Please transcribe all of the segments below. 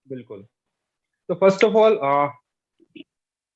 बिल्कुल। तो first of all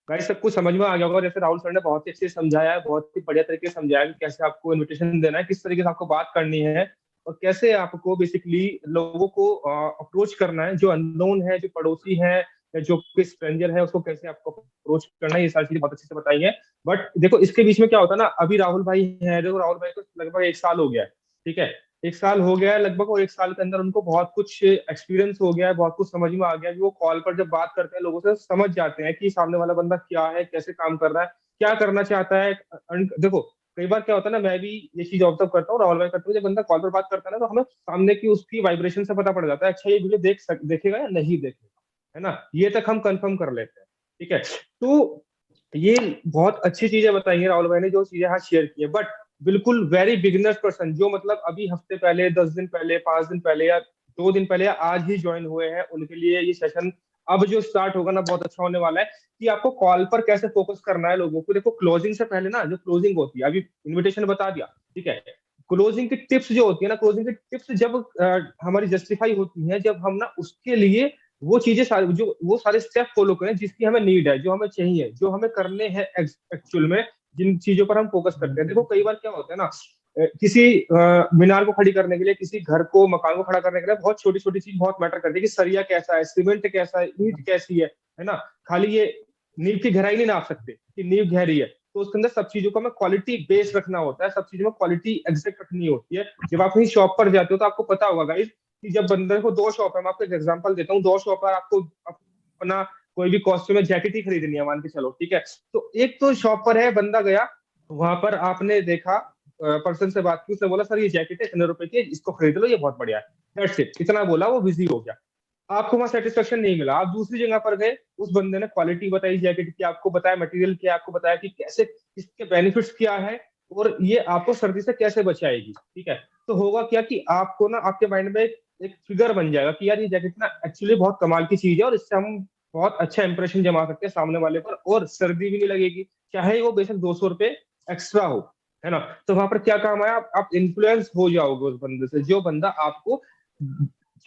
guys, सब कुछ समझ में आ गया होगा। जैसे राहुल सर ने बहुत ही अच्छे से समझाया है, बहुत ही बढ़िया तरीके से समझाया कि कैसे आपको इनविटेशन देना है, किस तरीके से आपको बात करनी है, और कैसे आपको बेसिकली लोगों को अप्रोच करना है, जो अननोन है, जो पड़ोसी है, या जो कोई स्ट्रेंजर है, उसको कैसे आपको अप्रोच करना है, ये सारी चीजें बहुत अच्छे से बताई है। बट देखो, इसके बीच में क्या होता है ना, अभी राहुल भाई है, देखो राहुल भाई को लगभग 1 साल हो गया है, ठीक है। 1 साल हो गया है लगभग, और 1 साल के अंदर उनको बहुत कुछ एक्सपीरियंस हो गया है, बहुत कुछ समझ में आ गया है कि वो कॉल पर जब बात करते हैं लोगों से समझ जाते हैं कि सामने वाला बंदा क्या है, कैसे काम कर रहा है, क्या करना चाहता है। देखो, कई बार क्या होता है ना, मैं भी ये चीज ऑब्जर्व करता हूँ, राहुल भाई करते हुए, जब बंदा कॉल पर बात करता है ना, तो हमें सामने की उसकी वाइब्रेशन से पता पड़ जाता है, अच्छा ये वीडियो देखेगा या नहीं देखेगा, है ना, ये तक हम कंफर्म कर लेते हैं। ठीक है। तो ये बहुत अच्छी चीजें बताई हैं राहुल भाई ने, जो चीजें यहाँ शेयर की है। बट बिल्कुल वेरी बिगिनर्स पर्सन, जो मतलब अभी हफ्ते पहले, 10 दिन पहले, 5 दिन पहले, या 2 दिन पहले, या आज ही ज्वाइन हुए हैं, उनके लिए ये सेशन अब जो स्टार्ट होगा ना, बहुत अच्छा होने वाला है। कि आपको कॉल पर कैसे फोकस करना है लोगों को। देखो, क्लोजिंग से पहले ना, जो क्लोजिंग होती है, अभी इनविटेशन बता दिया, ठीक है। क्लोजिंग की टिप्स जो होती है ना, क्लोजिंग की टिप्स जब हमारी जस्टिफाई होती है, जब हम ना उसके लिए वो चीजें सारी, जो वो सारे स्टेप फॉलो करें जिसकी हमें नीड है, जो हमें चाहिए, जो हमें करने हैं एक्चुअल में, जिन चीजों पर हम फोकस करते हैं। देखो, कई बार क्या होता है ना, किसी मीनार को खड़ी करने के लिए, किसी घर को, मकान को खड़ा करने के लिए बहुत छोटी छोटी चीज बहुत मैटर करती है, कि सरिया कैसा है, सीमेंट कैसा है, ईंट कैसी है ना। खाली ये नींव की गहराई नहीं नाप सकते कि नींव गहरी है, तो उसके अंदर सब चीजों का हमें क्वालिटी बेस रखना होता है, सब चीजों में क्वालिटी एग्जैक्ट रखनी होती है। जब आप कहीं शॉप पर जाते हो, तो आपको पता होगा गाइस, कि जब बंदे को 2 शॉप है, मैं आपको एक एग्जांपल देता हूँ, 2 शॉप पर आपको अपना कोई भी कॉस्ट्यूम में जैकेट ही खरीदनी है, मान के चलो, ठीक है। तो एक तो शॉप पर है, बंदा गया वहां पर, आपने देखा, पर्सन से बात की, उसने बोला सर ये जैकेट है इतने रुपए की, इसको खरीद लो, ये बहुत बढ़िया है, दैट्स इट, इतना बोला, वो बिजी हो गया। आपको वहां सेटिस्फेक्शन नहीं मिला, आप दूसरी जगह पर गए, उस बंदे ने क्वालिटी बताई जैकेट की, आपको बताया मटेरियल क्या, आपको बताया कि कैसे, इसके बेनिफिट्स क्या है, और ये आपको सर्दी से कैसे बचाएगी, ठीक है। तो होगा क्या कि आपको ना, आपके माइंड में एक फिगर बन जाएगा कि यार ये जैकेट ना एक्चुअली बहुत कमाल की चीज है, और इससे हम बहुत अच्छा इंप्रेशन जमा सकते हैं सामने वाले पर, और सर्दी भी नहीं लगेगी, चाहे वो बेशक 200 रुपए एक्स्ट्रा हो, है ना। तो वहां पर क्या काम आया, आप इन्फ्लुएंस हो जाओगे उस बंदे से, जो बंदा आपको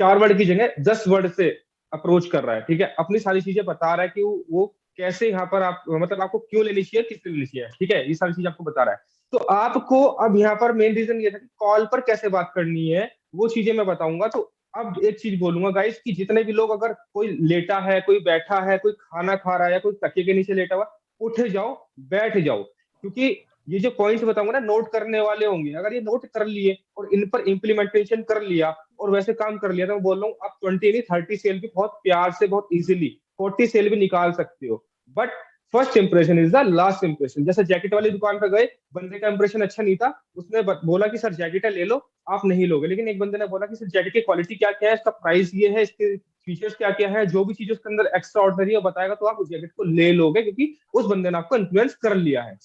4 वर्ड की जगह 10 वर्ड से अप्रोच कर रहा है, ठीक है, अपनी सारी चीजें बता रहा है कि वो कैसे यहाँ पर आप, मतलब आपको क्यों लेनी चाहिए, किस लिए लेनी चाहिए, ठीक है, ये सारी चीज आपको बता रहा है। तो आपको अब यहाँ पर मेन रीजन ये था कि कॉल पर कैसे बात करनी है, वो चीजें मैं बताऊंगा। तो अब एक चीज बोलूंगा गाइस, कि जितने भी लोग, अगर कोई लेटा है, कोई बैठा है, कोई खाना खा रहा है, या कोई तकिए के नीचे लेटा हुआ, उठ जाओ, बैठ जाओ, क्योंकि ये जो पॉइंट्स बताऊंगा ना, नोट करने वाले होंगे। अगर ये नोट कर लिए और इन पर इम्प्लीमेंटेशन कर लिया, और वैसे काम कर लिया, तो मैं बोल रहा हूँ आप 20 नहीं 30 सेल भी बहुत प्यार से, बहुत इजीली 40 सेल भी निकाल सकते हो। But first impression is the last impression. जैसे जैकेट वाली दुकान पर गए, बंदे का इंप्रेशन अच्छा नहीं था, उसने बोला कि सर जैकेट है, ले लो, आप नहीं लोगे। लेकिन एक बंदे ने बोला कि सर जैकेट की क्वालिटी क्या क्या है, इसका प्राइस ये है, इसके फीचर्स क्या क्या है, जो भी चीज उसके अंदर एक्स्ट्रा ऑर्डनरी है बताएगा, तो आप उस जैकेट को ले लोगे, क्योंकि उस बंदे ने आपको इन्फ्लुएंस कर लिया है,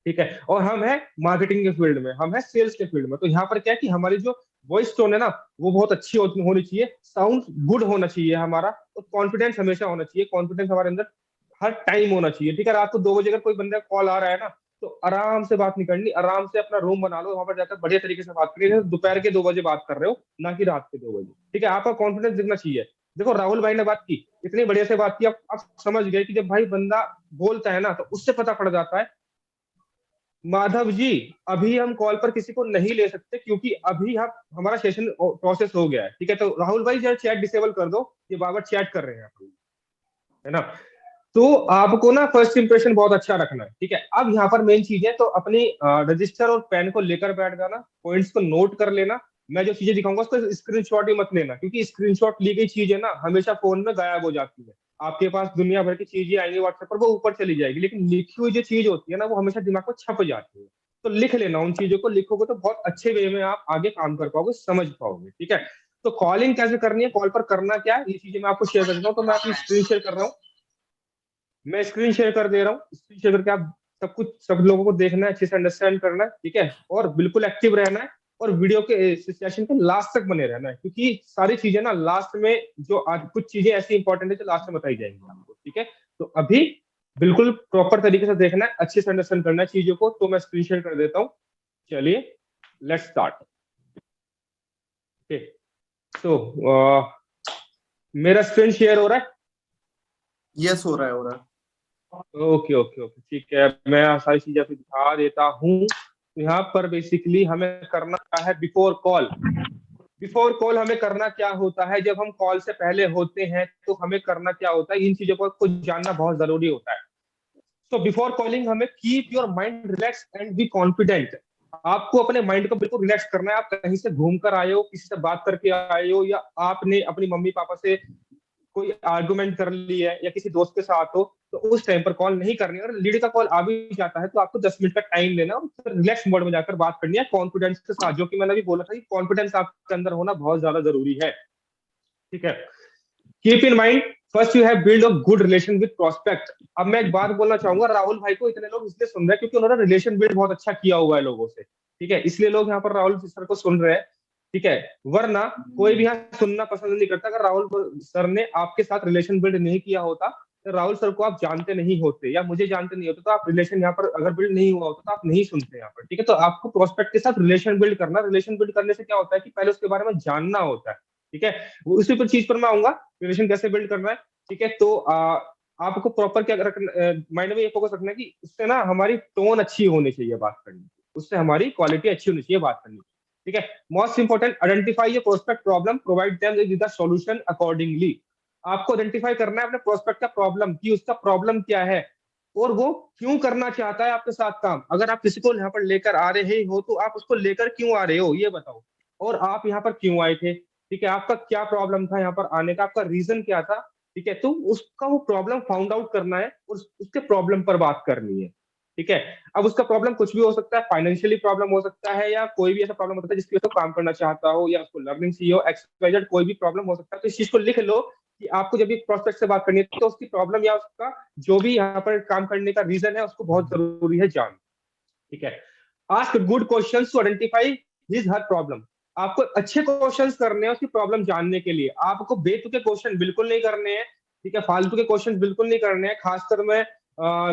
ठीक है। और हम है मार्केटिंग के फील्ड में, हम है सेल्स के फील्ड में, तो यहाँ पर क्या है कि हमारी जो वॉइस टोन है ना, वो बहुत अच्छी होनी चाहिए, साउंड गुड होना चाहिए हमारा, और कॉन्फिडेंस हमेशा होना चाहिए, कॉन्फिडेंस हमारे अंदर हर टाइम होना चाहिए, ठीक है। रात को 2 बजे अगर कोई बंदा कॉल आ रहा है ना, तो आराम से बात नहीं करनी, आराम से अपना रूम बना लो, वहां पर जाकर बढ़िया तरीके से बात करिए, जैसे दोपहर के 2 बजे बात कर रहे हो, ना कि रात के 2 बजे, ठीक है। आपका कॉन्फिडेंस दिखना चाहिए। देखो, राहुल भाई ने बात की, इतनी बढ़िया से बात की, आप समझ गए कि जब भाई बंदा बोलता है ना, तो उससे पता पड़ जाता है। माधव जी, अभी हम कॉल पर किसी को नहीं ले सकते, क्योंकि अभी हम, हमारा सेशन प्रोसेस हो गया है, ठीक है। तो राहुल भाई जरा चैट डिसेबल कर दो, ये बाबर चैट कर रहे हैं, है ना। तो आपको ना फर्स्ट इंप्रेशन बहुत अच्छा रखना है, ठीक है। अब यहाँ पर मेन चीज है, तो अपनी रजिस्टर और पेन को लेकर बैठ जाना, पॉइंट्स को नोट कर लेना। मैं जो चीजें दिखाऊंगा उसको स्क्रीनशॉट ही मत लेना, क्योंकि स्क्रीनशॉट ली गई चीज है ना, हमेशा फोन में गायब हो जाती है। आपके पास दुनिया भर की चीजें आएंगी व्हाट्सएप पर, वो ऊपर चली जाएगी, लेकिन लिखी हुई जो चीज होती है ना, वो हमेशा दिमाग में छप जाती है। तो लिख लेना, उन चीजों को लिखोगे तो बहुत अच्छे वे में आप आगे काम कर पाओगे, समझ पाओगे, ठीक है। तो कॉलिंग कैसे करनी है, कॉल पर करना क्या है, ये चीजें मैं आपको शेयर कर देता हूँ। तो मैं अपनी स्क्रीन शेयर कर रहा हूँ, मैं स्क्रीन शेयर कर दे रहा हूँ। स्क्रीन शेयर करके आप सब कुछ, सब लोगों को देखना है, अच्छे से अंडरस्टैंड करना है, ठीक है, और बिल्कुल एक्टिव रहना है, और वीडियो के सेशन के लास्ट तक बने रहना है, क्योंकि सारी चीजें ना लास्ट में, जो आज कुछ चीजें ऐसी इंपॉर्टेंट है जो लास्ट में बताई जाएंगी आपको, ठीक है। तो अभी बिल्कुल प्रॉपर तरीके से देखना है, अच्छे से अंडरस्टैंड करना है चीजों को। तो मैं स्क्रीन शेयर कर देता हूँ, चलिए, लेट्स स्टार्ट। ओके। तो मेरा स्क्रीन शेयर हो रहा है? यस, हो रहा है, हो रहा है। ओके ओके ओके, ठीक है, मैं सारी चीजें आपको दिखा देता हूँ। तो यहाँ पर बेसिकली हमें करना क्या है, बिफोर कॉल। बिफोर कॉल हमें करना क्या होता है, जब हम कॉल से पहले होते हैं तो हमें करना क्या होता है, इन चीजों को जानना बहुत जरूरी होता है। तो बिफोर कॉलिंग हमें keep your mind relax and be confident. आपको अपने माइंड को बिल्कुल रिलैक्स करना है। आप कहीं से घूम कर आए हो, किसी से बात करके आए हो, या आपने अपनी मम्मी पापा से कोई आर्गुमेंट कर ली है, या किसी दोस्त के साथ हो, तो उस टाइम पर कॉल नहीं करनी है। अगर लीड का कॉल आ भी जाता है तो आपको 10 मिनट का टाइम लेना और रिलैक्स मोड में जाकर बात करनी है कॉन्फिडेंस के साथ, जो कि मैंने अभी बोला था कि कॉन्फिडेंस आपके अंदर होना बहुत ज्यादा जरूरी है। ठीक है, keep in mind, first you have build a good relation with prospect. अब मैं एक बात बोलना चाहूंगा, राहुल भाई को इतने लोग इसलिए सुन रहे हैं क्योंकि उन्होंने रिलेशन बिल्ड बहुत अच्छा किया हुआ है लोगों से। ठीक है, इसलिए लोग यहाँ पर राहुल सर को सुन रहे हैं। ठीक है, वरना कोई भी यहाँ सुनना पसंद नहीं करता। अगर राहुल सर ने आपके साथ रिलेशन बिल्ड नहीं किया होता तो राहुल सर को आप जानते नहीं होते, या मुझे जानते नहीं होते, तो आप रिलेशन यहाँ पर अगर बिल्ड नहीं हुआ होता तो आप नहीं सुनते यहाँ पर। ठीक है, तो आपको प्रोस्पेक्ट के साथ रिलेशन बिल्ड करना, रिलेशन बिल्ड करने से क्या होता है कि पहले उसके बारे में जानना होता है। ठीक है, उसी पर चीज पर मैं आऊंगा, रिलेशन कैसे बिल्ड करना है। ठीक है, तो आपको प्रॉपर क्या रखना, माइंड में ये फोकस रखना है कि उससे ना हमारी टोन अच्छी होनी चाहिए बात करने की, उससे हमारी क्वालिटी अच्छी होनी चाहिए बात करने की। ठीक है, most important, identify your prospect problem, provide them with the solution accordingly. आपको आइडेंटिफाई करना है अपने प्रोस्पेक्ट का प्रॉब्लम, कि उसका प्रॉब्लम क्या है और वो क्यों करना चाहता है आपके साथ काम। अगर आप किसी को यहाँ पर लेकर आ रहे हो तो आप उसको लेकर क्यों आ रहे हो ये बताओ, और आप यहाँ पर क्यों आए थे। ठीक है, आपका क्या प्रॉब्लम था यहाँ पर आने का, आपका रीजन क्या था। ठीक है, तो उसका वो प्रॉब्लम फाउंड आउट करना है और उसके प्रॉब्लम पर बात करनी है। ठीक है, अब उसका प्रॉब्लम कुछ भी हो सकता है, फाइनेंशियली प्रॉब्लम हो सकता है, या कोई भी ऐसा प्रॉब्लम हो सकता है जिसकी वजह से काम करना चाहता हो, या उसको लर्निंग चाहिए हो, एक्सवाइजेड कोई भी प्रॉब्लम हो सकता है। तो इस चीज को लिख लो कि आपको जब भी प्रोस्पेक्ट से बात करनी है तो उसकी प्रॉब्लम या उसका जो भी यहाँ पर काम करने का रीजन है उसको बहुत जरूरी है जान। ठीक है, ask good questions to identify his her problem. आपको अच्छे क्वेश्चंस करने हैं उसकी प्रॉब्लम जानने के लिए, आपको बेतुके क्वेश्चन बिल्कुल नहीं करने हैं। ठीक है, फालतू के क्वेश्चन बिल्कुल नहीं करने हैं। खासकर मैं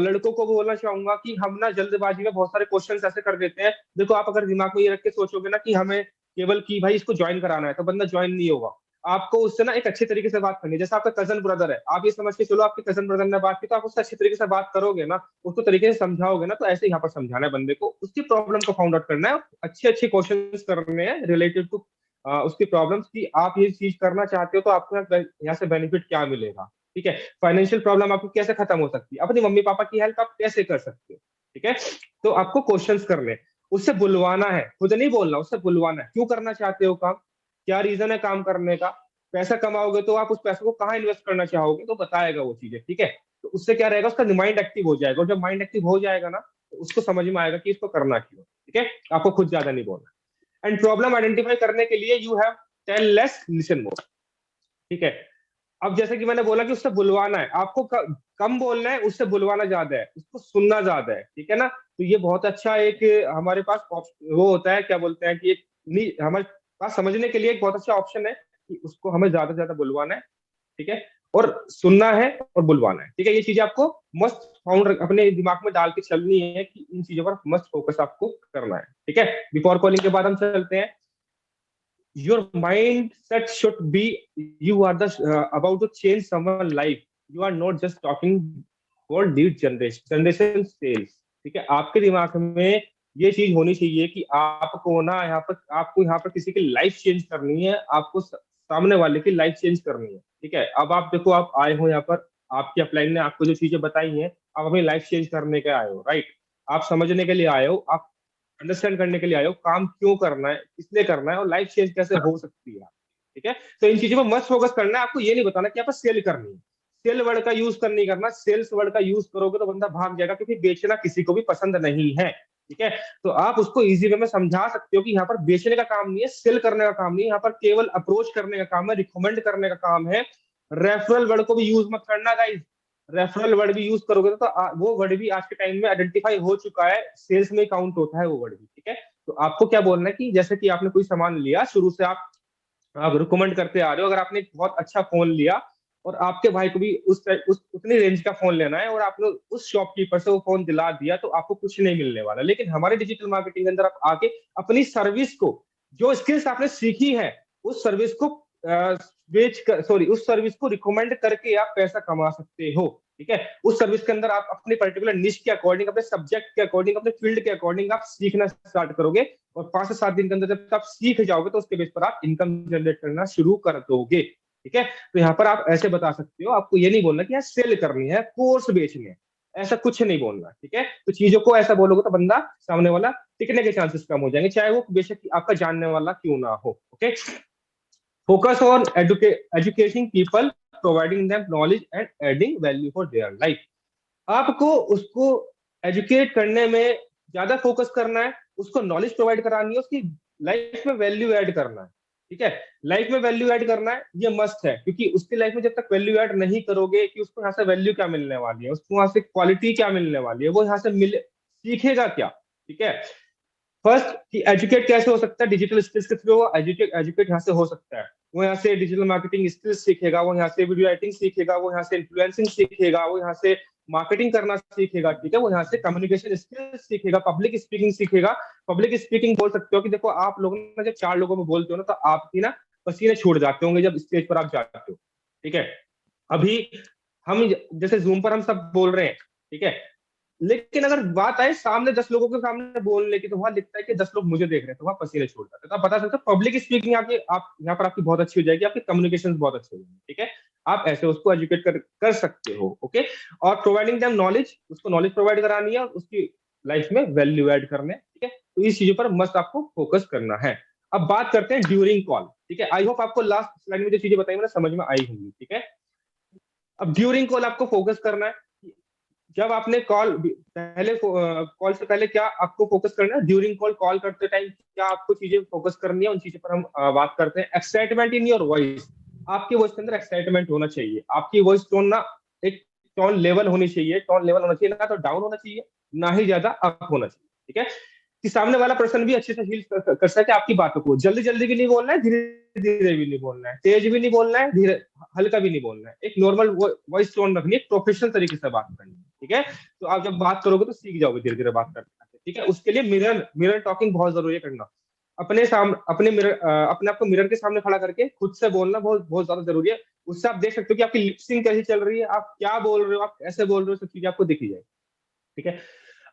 लड़कों को बोलना चाहूंगा कि हम ना जल्दबाजी में बहुत सारे क्वेश्चंस ऐसे कर देते हैं। देखो, आप अगर दिमाग में ये रख के सोचोगे ना कि हमें केवल कि भाई इसको ज्वाइन कराना है, तो बंदा ज्वाइन नहीं होगा। आपको उससे ना एक अच्छे तरीके से बात करनी है। जैसे आपका कजन ब्रदर है, आप ये समझ के चलो आपके कजन ब्रदर ने बात की, तो आप उससे अच्छे तरीके से बात करोगे ना, उसको तरीके से समझाओगे ना, तो ऐसे यहाँ पर समझाना है बंदे को, उसकी प्रॉब्लम को फाउंड आउट करना है, अच्छे अच्छे क्वेश्चन करने हैं रिलेटेड टू उसकी प्रॉब्लम्स की। आप ये चीज करना चाहते हो तो आपको यहाँ से बेनिफिट क्या मिलेगा। ठीक है, फाइनेंशियल प्रॉब्लम आपको कैसे खत्म हो सकती है, अपनी मम्मी पापा की हेल्प आप कैसे कर सकते हो। ठीक है, तो आपको क्वेश्चंस करने, उससे बुलवाना है, खुद नहीं बोलना, उससे बुलवाना है। क्यों करना चाहते हो काम, क्या रीजन है काम करने का। पैसा कमाओगे तो आप उस पैसे को कहाँ इन्वेस्ट करना चाहोगे, तो बताएगा वो चीजें। ठीक है, तो उससे क्या रहेगा, उसका माइंड एक्टिव हो जाएगा, और जब माइंड एक्टिव हो जाएगा ना तो उसको समझ में आएगा कि इसको करना क्यों। ठीक है, आपको खुद ज्यादा नहीं बोलना। एंड प्रॉब्लम आइडेंटिफाई करने के लिए you have tell less listen more. ठीक है, अब जैसे कि मैंने बोला कि उससे बुलवाना है, आपको कम बोलना है, उससे बुलवाना ज्यादा है, उसको सुनना ज्यादा है। ठीक है ना, तो ये बहुत अच्छा एक हमारे पास वो होता है, क्या बोलते हैं कि एक हमारे पास समझने के लिए एक बहुत अच्छा ऑप्शन है कि उसको हमें ज्यादा से ज्यादा बुलवाना है। ठीक है, और सुनना है और बुलवाना है। ठीक है, ये चीजें आपको मस्ट फाउंड अपने दिमाग में डाल के चलनी है कि इन चीजों पर मस्ट फोकस आपको करना है। ठीक है, बिफोर कॉलिंग के बाद हम चलते हैं, your mindset should be you are the about to change someone's life, you are not just talking for lead generation sales। ठीक है, आपके दिमाग में ये चीज होनी चाहिए कि आपको ना यहाँ पर किसी की लाइफ चेंज करनी है, आपको सामने वाले की लाइफ चेंज करनी है। ठीक है, अब आप देखो, आप आए हो यहाँ पर, आपकी अपलाइन ने आपको जो चीजें बताई हैं, आप अपनी लाइफ चेंज करने के आए हो, राइट। आप समझने के लिए आए हो, आप अंडरस्टैंड करने के लिए आए हो, काम क्यों करना है, इसलिए करना है, और लाइफ चेंज कैसे हो सकती है। ठीक है, तो इन चीजों पर मस्त फोकस करना है। आपको ये नहीं बताना कि यहाँ पर सेल करनी है, सेल वर्ड का यूज कर नहीं करना। सेल्स वर्ड का यूज करोगे तो बंदा भाग जाएगा, क्योंकि बेचना किसी को भी पसंद नहीं है। ठीक है, तो आप उसको इजी वे में समझा सकते हो कि यहाँ पर बेचने का काम नहीं है, सेल करने का काम नहीं है, यहाँ पर केवल अप्रोच करने का काम है, रिकमेंड करने का काम है। रेफरल वर्ड को भी यूज मत करना गाइस, रेफरल वर्ड भी यूज करोगे तो वो वर्ड भी आज के टाइम में आइडेंटिफाई हो चुका है, सेल्स में काउंट होता है वो वर्ड भी। ठीक है, तो आपको क्या बोलना है कि जैसे कि आपने कोई सामान लिया, शुरू से आप रिकमेंड करते आ रहे हो, अगर आपने एक बहुत अच्छा फोन लिया और आपके भाई को भी उस उतनी रेंज का फोन लेना है, और आपने उस शॉपकीपर से वो फोन दिला दिया, तो आपको कुछ नहीं मिलने वाला। लेकिन हमारे डिजिटल मार्केटिंग के अंदर आप आके अपनी सर्विस को, जो स्किल्स आपने सीखी है, उस सर्विस को बेच कर, सॉरी, उस सर्विस को रिकमेंड करके आप पैसा कमा सकते हो। ठीक है, उस सर्विस के अंदर आप अपने पर्टिकुलर निश के अकॉर्डिंग, अपने सब्जेक्ट के अकॉर्डिंग, अपने फील्ड के अकॉर्डिंग आप सीखना स्टार्ट करोगे, और 5 से 7 दिन के अंदर जब आप सीख जाओगे तो उसके बेस पर आप इनकम जनरेट करना शुरू कर दोगे। ठीक है, तो यहाँ पर आप ऐसे बता सकते हो, आपको ये नहीं बोलना कि यार सेल करनी है, कोर्स बेचनी है, ऐसा कुछ नहीं बोलना। ठीक है, तो चीजों को ऐसा बोलोगे तो बंदा सामने वाला टिकने के चांसेस कम हो जाएंगे, चाहे वो बेशक आपका जानने वाला क्यों ना हो। Okay, focus on educating people, providing them knowledge and adding value for their life. आपको उसको एजुकेट करने में ज्यादा फोकस करना है, उसको नॉलेज प्रोवाइड करानी है, उसकी लाइफ में वैल्यू ऐड करना है। ठीक है, लाइफ में वैल्यू ऐड करना है, ये मस्ट है, क्योंकि उसकी लाइफ में जब तक वैल्यू ऐड नहीं करोगे कि उसको यहाँ से वैल्यू क्या मिलने वाली है, उसको वहां से क्वालिटी क्या मिलने वाली है, वो यहाँ से मिले सीखेगा क्या। ठीक है, फर्स्ट कि एजुकेट कैसे हो सकता है, डिजिटल स्किल्स के थ्रू एजुकेट एजुकेट यहाँ से हो सकता है। वो यहाँ से डिजिटल मार्केटिंग स्किल्स सीखेगा, वो यहाँ से वीडियो एडिटिंग सीखेगा, वो यहाँ से इन्फ्लुएंसिंग सीखेगा, वो यहाँ से मार्केटिंग करना सीखेगा। ठीक है, वो यहाँ से कम्युनिकेशन स्किल्स सीखेगा, पब्लिक स्पीकिंग सीखेगा। पब्लिक स्पीकिंग बोल सकते हो कि देखो आप लोग ना जब 4 लोगों में बोलते हो ना, तो आपकी ना पसीने छूट जाते होंगे जब स्टेज पर आप जाते हो। ठीक है, अभी हम जैसे जूम पर हम सब बोल रहे हैं, ठीक है, लेकिन अगर बात आए सामने 10 लोगों के सामने बोलने की, तो वहां लिखता है कि 10 लोग मुझे देख रहे हैं, तो वहां पसीने छूट जाते हैं। तो आप बता सकते हो पब्लिक स्पीकिंग आपकी, आप यहाँ पर आपकी बहुत अच्छी हो जाएगी, आपकी कम्युनिकेशन बहुत अच्छी हो जाएगी। ठीक है, आप ऐसे उसको एजुकेट कर सकते हो। ओके, और प्रोवाइडिंग देम नॉलेज, उसको नॉलेज प्रोवाइड करानी है, उसकी लाइफ में वैल्यू ऐड करने। ठीक है, तो इस चीजों पर मस्ट आपको फोकस करना है। अब बात करते हैं ड्यूरिंग कॉल। ठीक है, आई होप आपको लास्ट स्लाइड में जो चीजें बताई मैंने समझ में आई होंगी। ठीक है, अब ड्यूरिंग कॉल आपको फोकस करना है। जब आपने कॉल से पहले क्या आपको फोकस करना है, ड्यूरिंग कॉल, कॉल करते टाइम क्या आपको चीजें फोकस करनी है, उन चीजों पर हम बात करते हैं। एक्साइटमेंट इन योर वॉइस, आपकी वॉइस के अंदर एक्साइटमेंट होना चाहिए, आपकी वॉइस टोन ना एक टोन लेवल होनी चाहिए, टोन लेवल होना चाहिए, ना तो डाउन होना चाहिए ना ही ज्यादा अप होना चाहिए। ठीक है, कि सामने वाला पर्सन भी अच्छे से फील कर सके आपकी बातों को। जल्दी जल्दी भी नहीं बोलना है, धीरे धीरे भी नहीं बोलना है, तेज भी नहीं बोलना है, धीरे हल्का भी नहीं बोलना है, एक नॉर्मल वॉइस टोन रखनी है, प्रोफेशनल तरीके से बात करनी है। ठीक है, तो आप जब बात करोगे तो सीख जाओगे धीरे धीरे बात करते। ठीक है, उसके लिए मिरर मिरर टॉकिंग बहुत जरूरी है करना। अपने सामने अपने आप को मिरर के सामने खड़ा करके खुद से बोलना बहुत बहुत ज्यादा जरूरी है। उससे आप देख सकते हो कि आपकी लिपसिंग कैसी चल रही है, आप क्या बोल रहे हो, आप कैसे बोल रहे हो, सब चीजें आपको दिखी जाए। ठीक है,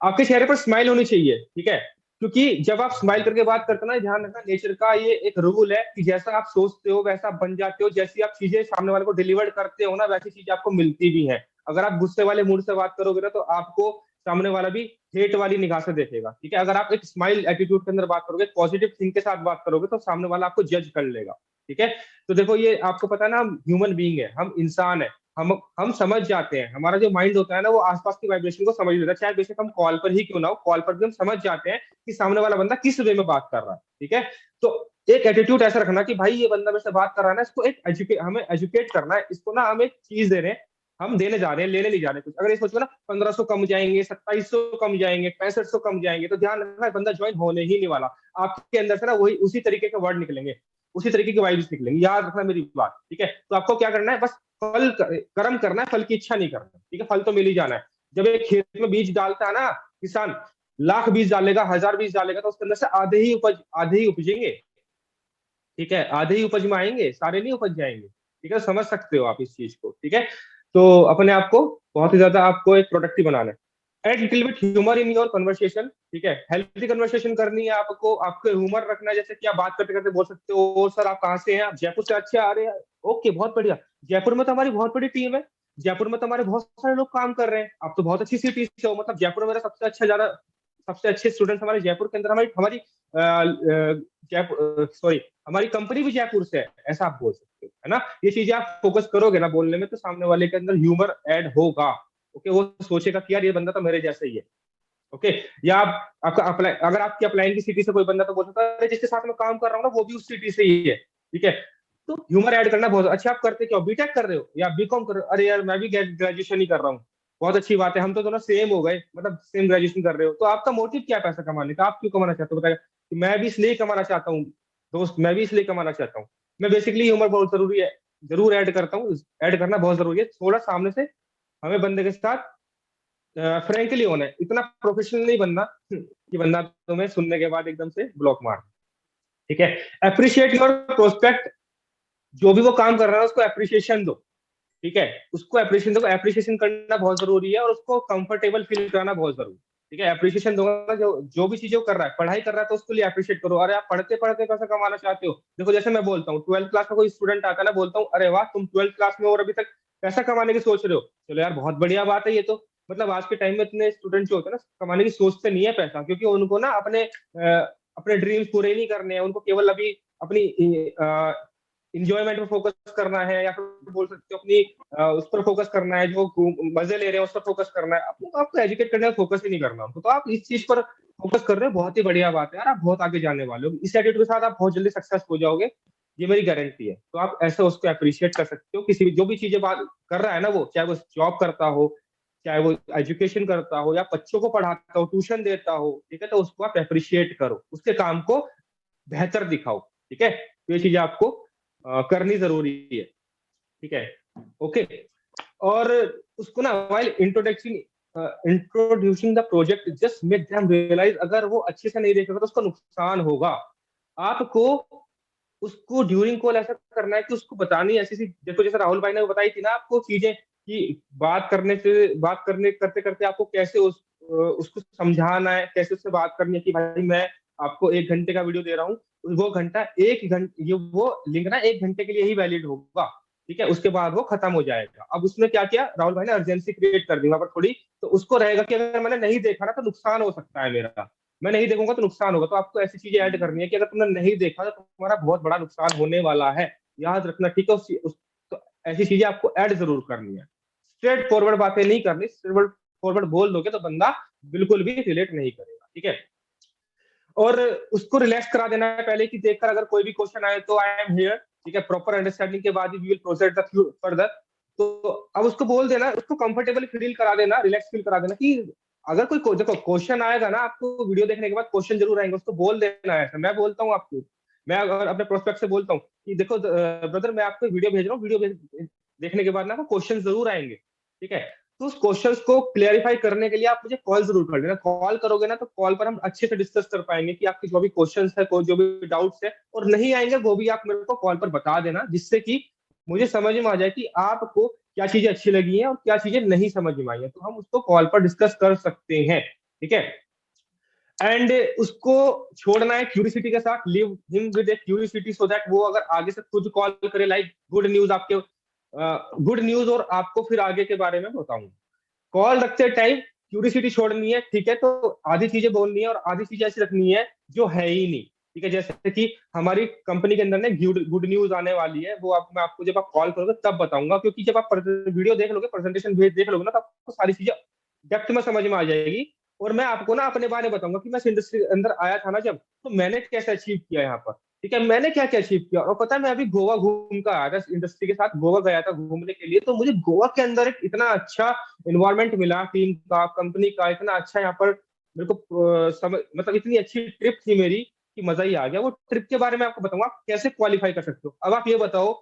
आपके चेहरे पर स्माइल होनी चाहिए। ठीक है, क्योंकि जब आप स्माइल करके बात करते हो ना, ध्यान रखना, नेचर का ये एक रूल है कि जैसा आप सोचते हो वैसा आप बन जाते हो, जैसी आप चीजें सामने वाले को डिलीवर करते हो ना, वैसी चीजें आपको मिलती भी है। अगर आप गुस्से वाले मूड से बात करोगे ना, तो आपको सामने वाला भी हेट वाली निगाह से देखेगा। ठीक है, अगर आप एक स्माइल एटीट्यूड के अंदर बात करोगे, पॉजिटिव थिंक के साथ बात करोगे, तो सामने वाला आपको जज कर लेगा। ठीक है, तो देखो ये आपको पता है ना, हम ह्यूमन बीइंग है, हम इंसान है, हम समझ जाते हैं, हमारा जो माइंड होता है ना, वो आसपास की वाइब्रेशन को समझ लेता है, चाहे बेशक हम कॉल पर ही क्यों ना हो, कॉल पर भी हम समझ जाते हैं कि सामने वाला बंदा किस वे में बात कर रहा है। ठीक है, तो एक एटीट्यूड ऐसा रखना कि भाई ये बंदा मेरे से बात कर रहा है ना, इसको हमें एजुकेट करना है, इसको ना हम एक चीज दे रहे हैं, हम देने जा रहे हैं, लेने नहीं जा रहे कुछ। अगर ये सोचो ना 1500 कम जाएंगे, 2700 कम जाएंगे, 6500 कम जाएंगे, तो ध्यान रखना बंदा ज्वाइन होने ही नहीं वाला। आपके अंदर से ना वही उसी तरीके के वर्ड निकलेंगे, उसी तरीके की वाइब्स निकलेंगी, याद रखना मेरी बात। ठीक है, तो आपको क्या करना है, बस फल कर्म करना है, फल की इच्छा नहीं करना। ठीक है, फल तो मिल ही जाना है। जब एक खेत में बीज डालता है ना किसान, लाख बीज डालेगा, 1000 बीज डालेगा, तो उसके अंदर से आधे ही उपजेंगे। ठीक है, आधे ही उपज में आएंगे, सारे नहीं उपज जाएंगे। ठीक है, समझ सकते हो आप इस चीज को। ठीक है, तो अपने आप को बहुत ही ज्यादा आपको एक प्रोडक्टिव बनाना है। Add little bit humour in your conversation. ठीक है, हेल्थी कन्वर्सेशन करनी है आपको, आपको ह्यूमर रखना है, जैसे कि आप बात करते करते बोल सकते हो, ओ सर आप कहाँ से हैं, आप जयपुर से, अच्छे आ रहे हैं, ओके बहुत बढ़िया, जयपुर में तो हमारी बहुत बड़ी टीम है, जयपुर में तो हमारे बहुत सारे लोग काम कर रहे हैं, आप तो बहुत अच्छी सिटी से हो, मतलब जयपुर में मेरा सबसे अच्छे स्टूडेंट्स हमारे जयपुर के अंदर, हमारी हमारी जयपुर, सॉरी, हमारी कंपनी भी जयपुर से है, ऐसा आप बोल सकते हो, है ना। ये चीजें आप फोकस करोगे ना बोलने में, तो सामने वाले के अंदर ह्यूमर ऐड होगा। ओके, वो सोचेगा कि यार ये बंदा तो मेरे जैसा ही है। ओके, या आप आपका अप्लाई, अगर आपकी अपलाइन की सिटी से कोई बंदा, तो बोल सकता है जिसके साथ मैं काम कर रहा हूँ ना वो भी उस सिटी से ही है। ठीक है, तो ह्यूमर ऐड करना बहुत अच्छा। आप करते क्या हो, बीटेक कर रहे हो या बीकॉम कर रहे हो, अरे यार मैं भी ग्रेजुएशन ही कर रहा हूँ, बहुत अच्छी बात है, हम तो दोनों सेम हो गए, मतलब सेम ग्रेजुएशन कर रहे हो, तो आपका मोटिव क्या है पैसा कमाने का, आप क्यों कमाना चाहते हो, बताइए। कि मैं भी इसलिए कमाना चाहता हूँ दोस्त, मैं भी इसलिए कमाना चाहता हूँ। मैं बेसिकली ह्यूमर बहुत जरूरी है, जरूर ऐड करता हूँ, ऐड करना बहुत जरूरी है। थोड़ा सामने से हमें बंदे के साथ फ्रेंकली होना है, इतना प्रोफेशनल नहीं बनना कि बंदा तुम्हें सुनने के बाद एकदम से ब्लॉक मार। ठीक है, अप्रिशिएट योर प्रोस्पेक्ट, जो भी वो काम कर रहा है उसको अप्रिशिएशन दो, ठीक है, उसको अप्रिशिएशन करना बहुत जरूरी है, और उसको कंफर्टेबल फील कराना बहुत जरूरी है, ठीक है। अप्रिशिएशन दूंगा ना, जो जो भी चीजें वो कर रहा है, पढ़ाई कर रहा है तो उसको लिए अप्रिशिएट करो। अरे आप पढ़ते पढ़ते पैसा कमाना चाहते हो, देखो जैसे मैं बोलता हूँ 12th क्लास में कोई स्टूडेंट आता है ना, बोलता हूँ अरे वाह तुम 12th क्लास में हो और अभी तक पैसा कमाने की सोच रहे हो, चलो यार बहुत बढ़िया बात है ये तो। मतलब आज के टाइम में इतने स्टूडेंट जो होते हैं ना, कमाने की सोचते नहीं है पैसा, क्योंकि उनको ना अपने ड्रीम्स पूरे नहीं करने हैं, उनको केवल अभी अपनी इंजॉयमेंट पे फोकस करना है, या फिर बोल सकते हो अपनी उस पर फोकस करना है, जो मजे ले रहे हैं उस पर फोकस करना है, आपको एजुकेट करने में फोकस ही नहीं करना उनको। तो आप इस चीज पर फोकस कर रहे हो, बहुत ही बढ़िया बात है यार, आप बहुत आगे जाने वाले हो, इस एटीट्यूड के साथ आप बहुत जल्दी सक्सेस हो जाओगे, ये मेरी गारंटी है। तो आप ऐसे उसको अप्रिशिएट कर सकते हो, किसी भी जो भी चीजें बात कर रहा है ना वो, चाहे वो जॉब करता हो, चाहे वो एजुकेशन करता हो, या बच्चों को पढ़ाता हो, ट्यूशन देता हो, ठीक है, तो उसको आप अप्रिशिएट करो, उसके काम को बेहतर दिखाओ, ठीक है। तो ये चीजें आपको करनी जरूरी है, ठीक है, ओके। और उसको ना while introducing the project just make them realise, अगर वो अच्छे से नहीं देखेगा तो उसका नुकसान होगा। आपको उसको ड्यूरिंग कॉल ऐसा करना है कि उसको बतानी है ऐसी सी, देखो जैसे राहुल भाई ने बताई थी ना आपको चीजें, कि बात करने करते करते आपको कैसे उसको समझाना है, कैसे उससे बात करनी है, कि भाई मैं आपको 1 घंटे का वीडियो दे रहा हूँ, वो घंटा 1 घंटे, ये वो लिंक ना 1 घंटे के लिए ही वैलिड होगा, ठीक है, उसके बाद वो खत्म हो जाएगा। अब उसमें क्या किया राहुल भाई ने, अर्जेंसी क्रिएट कर दी वहां पर थोड़ी, तो उसको रहेगा कि अगर मैंने नहीं देखा ना तो नुकसान हो सकता है मेरा, मैं नहीं देखूंगा तो नुकसान होगा। तो आपको ऐसी चीजें ऐड करनी है कि अगर तुमने नहीं देखा तो तुम्हारा बहुत बड़ा नुकसान होने वाला है, याद रखना, ठीक है। तो ऐसी चीजें आपको ऐड जरूर करनी है, स्ट्रेट फॉरवर्ड बातें नहीं करनी, स्ट्रेट फॉरवर्ड बोल दोगे तो बंदा बिल्कुल भी रिलेट नहीं करेगा, ठीक है। और उसको रिलैक्स करा देना है पहले, कि देखकर अगर कोई भी क्वेश्चन आए तो आई एम हियर, ठीक है, प्रॉपर अंडरस्टैंडिंग के बाद ही we will proceed the further. तो अब उसको बोल देना, उसको कंफर्टेबल फील करा देना, रिलैक्स फील करा देना, कि अगर कोई देखो क्वेश्चन आएगा ना आपको वीडियो देखने के बाद, क्वेश्चन जरूर आएंगे, उसको बोल देना है। मैं बोलता हूँ आपको, मैं अगर अपने प्रोस्पेक्ट से बोलता हूँ कि देखो ब्रदर मैं आपको वीडियो भेज रहा हूँ, वीडियो देखने के बाद ना आपको क्वेश्चन जरूर आएंगे, ठीक है। तो उस क्वेश्चंस को क्लियरिफाई करने के लिए आप मुझे कॉल जरूर कर लेना, कॉल करोगे ना तो कॉल पर हम अच्छे से डिस्कस कर पाएंगे कि आपके जो भी क्वेश्चंस है, कोई जो भी डाउट्स है, और नहीं आएंगे वो भी आप मेरे को कॉल पर बता देना, जिससे कि मुझे समझ में आ जाए कि आपको क्या चीजें अच्छी लगी हैं और क्या चीजें नहीं समझ में आई है, तो हम उसको कॉल पर डिस्कस कर सकते हैं, ठीक है। एंड उसको छोड़ना है क्यूरियोसिटी के साथ, live him with A curiosity, so that वो अगर आगे से खुद कॉल करे, लाइक गुड न्यूज, आपके गुड न्यूज, और आपको फिर आगे के बारे में बताऊंगा। कॉल रखते टाइम क्यूरियोसिटी छोड़नी है, ठीक है, तो आधी चीजें बोलनी है और आधी चीजें ऐसी रखनी है जो है ही नहीं, ठीक है। जैसे कि हमारी कंपनी के अंदर ना गुड न्यूज आने वाली है, वो मैं आपको जब आप कॉल करोगे तब बताऊंगा, क्योंकि जब आप वीडियो देख लोगे, प्रेजेंटेशन देख लोगे ना, तो आपको सारी चीजें डेप्थ में समझ में आ जाएगी। और मैं आपको ना अपने बारे में बताऊंगा कि मैं इस इंडस्ट्री के अंदर आया था ना जब, तो मैंने कैसे अचीव किया यहाँ पर, ठीक है, मैंने क्या क्या अचीव किया। और पता है मैं अभी गोवा घूम कर आया था, इंडस्ट्री के साथ गोवा गया था घूमने के लिए, तो मुझे गोवा के अंदर एक इतना अच्छा इन्वायरमेंट मिला, टीम का, कंपनी का, इतना अच्छा यहाँ पर मेरे को मतलब इतनी अच्छी ट्रिप थी मेरी कि मजा ही आ गया। वो ट्रिप के बारे में आपको बताऊंगा आप कैसे क्वालिफाई कर सकते हो। अब आप ये बताओ,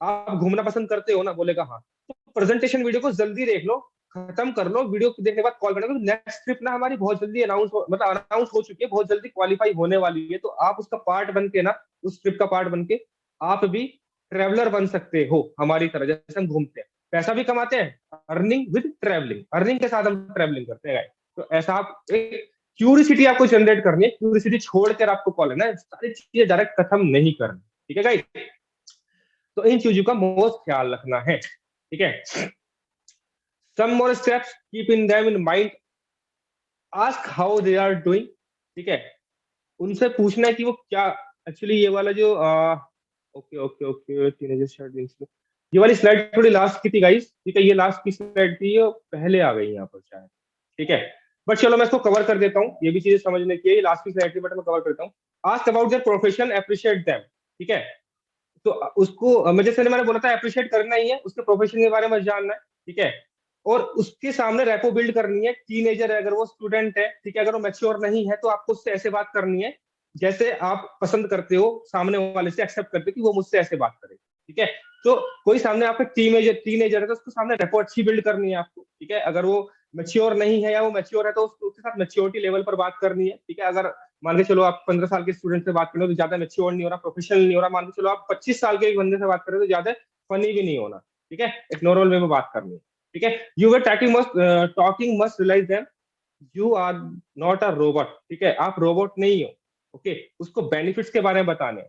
आप घूमना पसंद करते हो ना, बोलेगा हाँ, तो प्रेजेंटेशन वीडियो को जल्दी देख लो, खत्म कर लो, वीडियो देखने के बाद कॉल करना, क्योंकि नेक्स्ट ट्रिप ना हमारी बहुत जल्दी अनाउंस हो चुकी है, बहुत जल्दी क्वालिफाई होने वाली है। तो आप उसका पार्ट बन के ना, उस ट्रिप का पार्ट बन के आप भी ट्रेवलर बन सकते हो हमारी तरह, जैसे हम घूमते हैं, पैसा भी कमाते हैं, अर्निंग विद ट्रेवलिंग, अर्निंग के साथ हम ट्रेवलिंग करते हैं। तो ऐसा आप एक क्यूरिसिटी आपको जनरेट करनी है, क्यूरिसिटी छोड़कर आपको कॉल करना है, सारी चीजें डायरेक्ट खत्म नहीं करनी, ठीक है गाइस। तो इन चीजों का बहुत ख्याल रखना है, ठीक है। Some more steps, keep in them in mind, ask how they are doing, ठीक है, उनसे पूछना है कि वो क्या, एक्चुअली ये वाला जो okay okay okay teenager start, ये वाली स्लाइड थोड़ी लास्ट की थी गाइस, ठीक है, ये लास्ट की स्लाइड थी, ये पहले आ गई यहाँ पर शायद, ठीक है। बट चलो मैं इसको कवर कर देता हूँ, ये भी चीजें समझने की है, ये लास्ट की स्लाइड थी बट मैं कवर करता हूँ। Ask about their profession, appreciate them, ठीक है। तो उसको मैं जैसे मैंने बोला था अप्रिशिएट करना ही है, उसके प्रोफेशन के बारे में जानना है, ठीक है। और उसके सामने रेपो बिल्ड करनी है, टीनेजर है अगर वो, स्टूडेंट है, ठीक है, अगर वो मैच्योर नहीं है तो आपको उससे ऐसे बात करनी है जैसे आप पसंद करते हो, सामने वाले से एक्सेप्ट करते हो कि वो मुझसे ऐसे बात करे, ठीक है। तो कोई सामने आपका टीनेजर टीनेजर है तो उसके सामने रेपो अच्छी बिल्ड करनी है आपको, ठीक है। अगर वो मैच्योर नहीं है या वो मैच्योर है तो उसके साथ मैच्योरिटी लेवल पर बात करनी है, ठीक है। अगर मान के चलो आप 15 साल के स्टूडेंट से बात कर रहे हो तो ज्यादा मैच्योर नहीं हो रहा, प्रोफेशनल नहीं हो रहा। मान के चलो आप 25 साल के एक बंदे से बात कर रहे हो तो ज्यादा फनी भी नहीं होना, ठीक है, एक नॉर्मल वे में बात करनी है, ठीक है। You were talking must realise them you are not a robot, ठीक है, आप रोबोट नहीं हो, ओके। उसको बेनिफिट्स के बारे में बताने,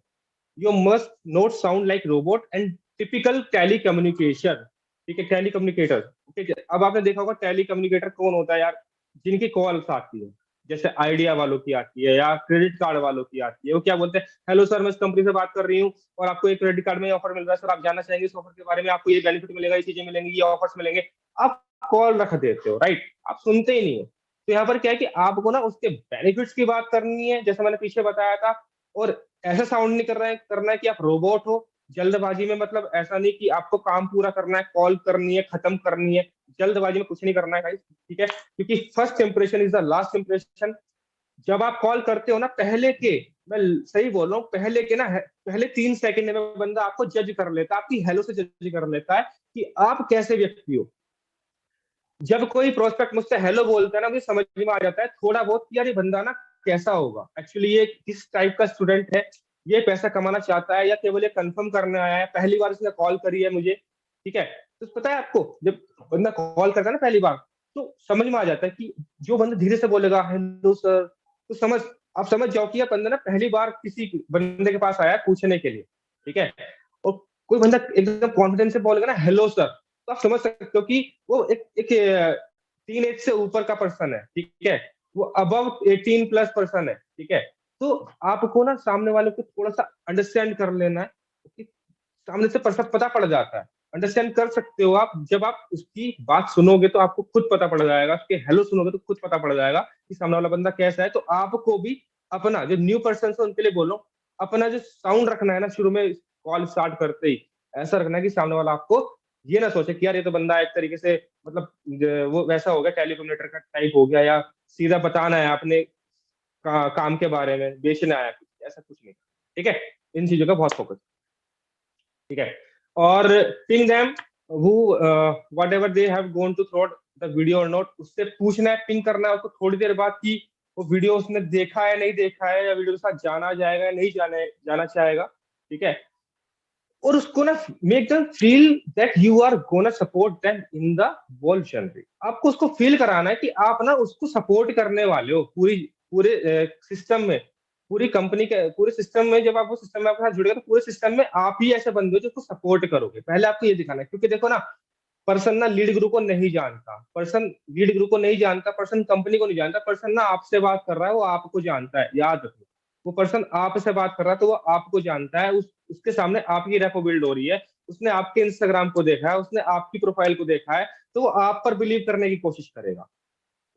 you must not sound like robot and typical telecommunication, ठीक है, टेली कम्युनिकेटर, ठीक है। अब आपने देखा होगा टेली कम्युनिकेटर कौन होता है यार, जिनकी कॉल्स आती है, जैसे आइडिया वालों की आती है या क्रेडिट कार्ड वालों की आती है, वो क्या बोलते हैं, हेलो सर मैं इस कंपनी से बात कर रही हूँ और आपको एक क्रेडिट कार्ड में ऑफर मिल रहा है सर, आप जानना चाहेंगे इस ऑफर के बारे में, आपको ये बेनिफिट मिलेगा, ये चीजें मिलेंगी, ये ऑफर्स मिलेंगे। आप कॉल रख देते हो, राइट, आप सुनते ही नहीं हो। तो यहाँ पर क्या है कि आपको ना उसके बेनिफिट्स की बात करनी है, जैसे मैंने पीछे बताया था। और ऐसा साउंड नहीं करना है कि आप रोबोट हो जल्दबाजी में, मतलब ऐसा नहीं कि आपको काम पूरा करना है, कॉल करनी है, खत्म करनी है, जल्दबाजी में कुछ नहीं करना है भाई, ठीक है। क्योंकि first impression is the last impression. जब आप कॉल करते हो ना, पहले के, मैं सही बोल रहा हूँ, पहले के ना, पहले 3 सेकंड में बंदा आपको जज कर लेता है, आपकी हेलो से जज कर लेता है कि आप कैसे व्यक्ति हो। जब कोई प्रोस्पेक्ट मुझसे हेलो बोलता है ना, मुझे समझ में आ जाता है थोड़ा बहुत कि यार ये बंदा ना कैसा होगा, एक्चुअली ये किस टाइप का स्टूडेंट है, ये पैसा कमाना चाहता है या केवल ये कंफर्म करने आया है, पहली बार इसने कॉल करी है मुझे, ठीक है। तो पता है आपको, जब बंदा कॉल करता है ना पहली बार, तो समझ में आ जाता है कि जो बंदा धीरे से बोलेगा हेलो सर, तो आप समझ जाओ कि यह बंदा ना पहली बार किसी बंदे के पास आया है पूछने के लिए, ठीक है। और कोई बंदा एकदम कॉन्फिडेंस से बोलेगा ना हेलो सर, तो आप समझ सकते हो कि वो एक टीन एज से ऊपर का पर्सन है, ठीक है, वो अबव 18+ पर्सन है, ठीक है। तो आपको ना सामने वाले को थोड़ा सा अंडरस्टैंड कर लेना है, कि सामने से पर्सन पता पड़ जाता है, अंडरस्टैंड कर सकते हो आप। जब आप उसकी बात सुनोगे तो आपको खुद पता पड़ जाएगा, उसके हेलो सुनोगे तो खुद पता पड़ जाएगा कि सामने वाला बंदा कैसा है। तो आपको भी अपना जो न्यू पर्सन है उनके लिए बोलो, अपना जो साउंड रखना है ना शुरू में कॉल स्टार्ट करते ही, ऐसा रखना है कि सामने वाला आपको ये ना सोचे कि यार ये तो बंदा एक तरीके से, मतलब वो वैसा हो गया, टेलीकम्युलेटर का टाइप हो गया, या सीधा बताना है अपने काम के बारे में, बेचना है कुछ, ऐसा कुछ नहीं, ठीक है। इन चीजों का बहुत फोकस, ठीक है। और ping them who whatever they have gone through the video वीडियो और नॉट, उससे पूछना है, पिंग करना है उसको थोड़ी देर बाद कि वो वीडियो उसने देखा है नहीं देखा है, या वीडियो के साथ जाना जाएगा या नहीं जाना चाहेगा, ठीक है। और उसको ना make them feel that you are gonna support them in the world जनरी। आपको उसको फील कराना है कि आप ना उसको सपोर्ट करने वाले हो पूरी पूरे सिस्टम में, पूरी कंपनी के पूरे सिस्टम में। जब आप वो सिस्टम में आपके साथ जुड़ेगा तो पूरे सिस्टम में आप ही ऐसे बंदे हो जो उसको सपोर्ट करोगे, पहले आपको ये दिखाना है। क्योंकि देखो ना, पर्सन ना लीड गुरु को नहीं जानता, पर्सन लीड गुरु को नहीं जानता, पर्सन कंपनी को नहीं जानता, पर्सन ना आपसे बात कर रहा है, वो आपको जानता है, याद रखो। वो पर्सन आपसे बात कर रहा है तो वो आपको जानता है, उसके सामने आपकी रेपो बिल्ड हो रही है, उसने आपके इंस्टाग्राम को देखा है, उसने आपकी प्रोफाइल को देखा है, तो वो आप पर बिलीव करने की कोशिश करेगा,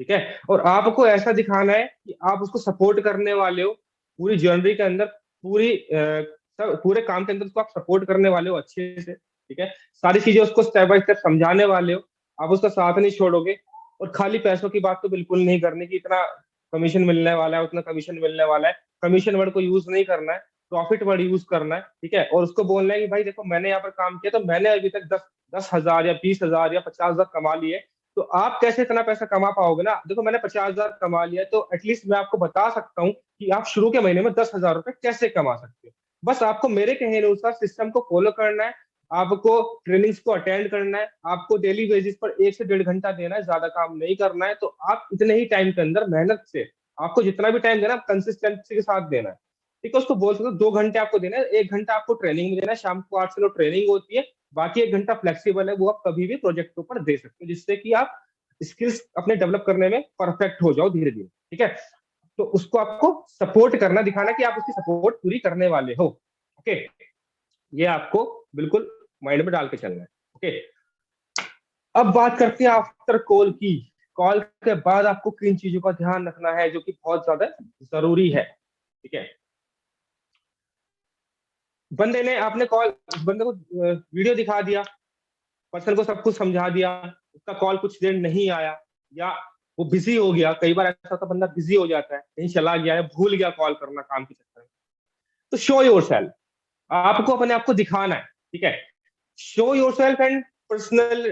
ठीक है। और आपको ऐसा दिखाना है कि आप उसको सपोर्ट करने वाले हो पूरी जर्नी के अंदर, पूरे काम के अंदर उसको आप सपोर्ट करने वाले हो अच्छे से, ठीक है। सारी चीजें उसको स्टेप बाय स्टेप समझाने वाले हो, आप उसका साथ नहीं छोड़ोगे। और खाली पैसों की बात तो बिल्कुल नहीं करनी कि इतना कमीशन मिलने वाला है, उतना कमीशन मिलने वाला है, कमीशन वर्ड को यूज नहीं करना है, प्रॉफिट वर्ड यूज करना है, ठीक है। और उसको बोलना है कि भाई देखो मैंने यहाँ पर काम किया तो मैंने अभी तक 10,000 या 20,000 या 50,000 कमा लिए, तो आप कैसे इतना पैसा कमा पाओगे ना। देखो मैंने 50,000 कमा लिया, तो एटलीस्ट मैं आपको बता सकता हूँ कि आप शुरू के महीने में 10,000 रुपए कैसे कमा सकते हो। बस आपको मेरे कहने अनुसार सिस्टम को फॉलो करना है, आपको ट्रेनिंग्स को अटेंड करना है, आपको डेली बेसिस पर 1 से 1.5 घंटा देना है, ज्यादा काम नहीं करना है। तो आप इतने ही टाइम के अंदर मेहनत से, आपको जितना भी टाइम देना है कंसिस्टेंसी के साथ देना है, ठीक है। उसको बोल सकते हो 2 घंटे आपको देना है, 1 घंटा आपको ट्रेनिंग में देना है, शाम को 8 से 9 ट्रेनिंग होती है, बाकी 1 घंटा फ्लेक्सिबल है, वो आप कभी भी प्रोजेक्ट के ऊपर दे सकते हो, जिससे कि आप स्किल्स अपने डेवलप करने में परफेक्ट हो जाओ धीरे धीरे, ठीक है। तो उसको आपको सपोर्ट करना, दिखाना कि आप उसकी सपोर्ट पूरी करने वाले हो, ओके। ये आपको बिल्कुल माइंड में डाल के चलना है, ओके। अब बात करते हैं आफ्टर कॉल की। कॉल के बाद आपको किन चीजों का ध्यान रखना है जो कि बहुत ज्यादा जरूरी है, ठीक है। बंदे ने आपने कॉल, बंदे को वीडियो दिखा दिया, पर्सन को सब कुछ समझा दिया, उसका कॉल कुछ देर नहीं आया, या वो बिजी हो गया, कई बार ऐसा होता है बंदा बिजी हो जाता है, कहीं चला गया या भूल गया कॉल करना काम के चक्कर में, तो शो योर सेल्फ, आपको अपने आप को दिखाना है, ठीक है। Show your self and personal,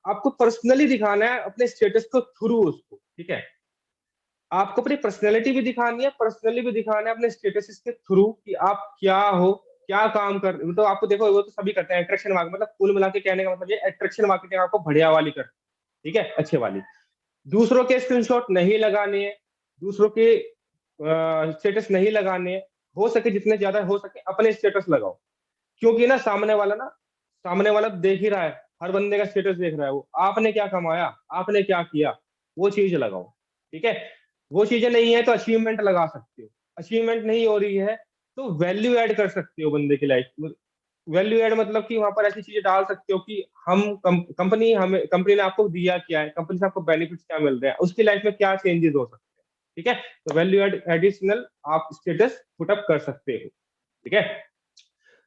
आपको पर्सनली दिखाना है अपने स्टेटस को थ्रू उसको, ठीक है। आपको अपनी पर्सनैलिटी भी दिखानी है, पर्सनली भी दिखाना है अपने स्टेटस के थ्रू कि आप क्या हो, क्या काम कर, तो आपको देखो वो तो सभी करते हैं अट्रैक्शन मार्केटिंग, मतलब कुल मिला के कहने का मतलब ये अट्रैक्शन मार्केटिंग आपको बढ़िया वाली कर, ठीक है, अच्छे वाली। दूसरों के स्क्रीनशॉट नहीं लगाने हैं, दूसरों के स्टेटस नहीं लगाने हैं, हो सके जितने ज्यादा हो सके अपने स्टेटस लगाओ, क्योंकि ना सामने वाला देख ही रहा है, हर बंदे का स्टेटस देख रहा है, वो आपने क्या कमाया, आपने क्या किया, वो चीज लगाओ, ठीक है। वो चीजें नहीं है तो अचीवमेंट लगा सकते हो, अचीवमेंट नहीं हो रही है तो वैल्यू ऐड कर सकते हो बंदे की लाइफ में। वैल्यू ऐड मतलब कि वहां पर ऐसी चीजें डाल सकते हो कि कंपनी ने आपको दिया क्या है, कंपनी से आपको बेनिफिट्स क्या मिल रहे हैं, उसकी लाइफ में क्या चेंजेस हो सकते हैं, ठीक है। तो वैल्यू एड एडिशनल आप स्टेटस पुटअप कर सकते हो, ठीक है।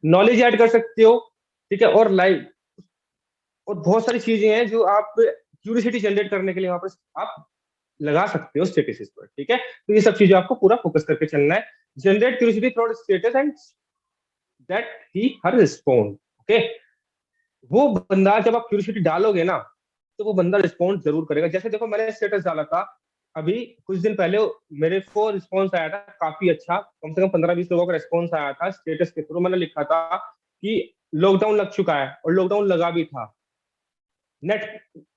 नॉलेज ऐड कर सकते हो, ठीक है। और लाइव और बहुत सारी चीजें हैं जो आप क्यूरियोसिटी जनरेट करने के लिए वहां पर आप लगा सकते हो स्टेटस पर, ठीक है। तो ये सब चीजें आपको पूरा फोकस करके चलना है, generate curiosity through status and that he her respond, okay. वो बंदा जब आप क्यूरियोसिटी डालोगे ना तो वो बंदा रिस्पॉन्ड जरूर करेगा। जैसे देखो मैंने स्टेटस डाला था अभी कुछ दिन पहले, मेरे को रिस्पॉन्स आया था काफी अच्छा, कम से कम 15-20 लोगों का रिस्पॉन्स आया था स्टेटस के थ्रू। मैंने लिखा था कि लॉकडाउन लग चुका है, और लॉकडाउन लगा भी था नेट।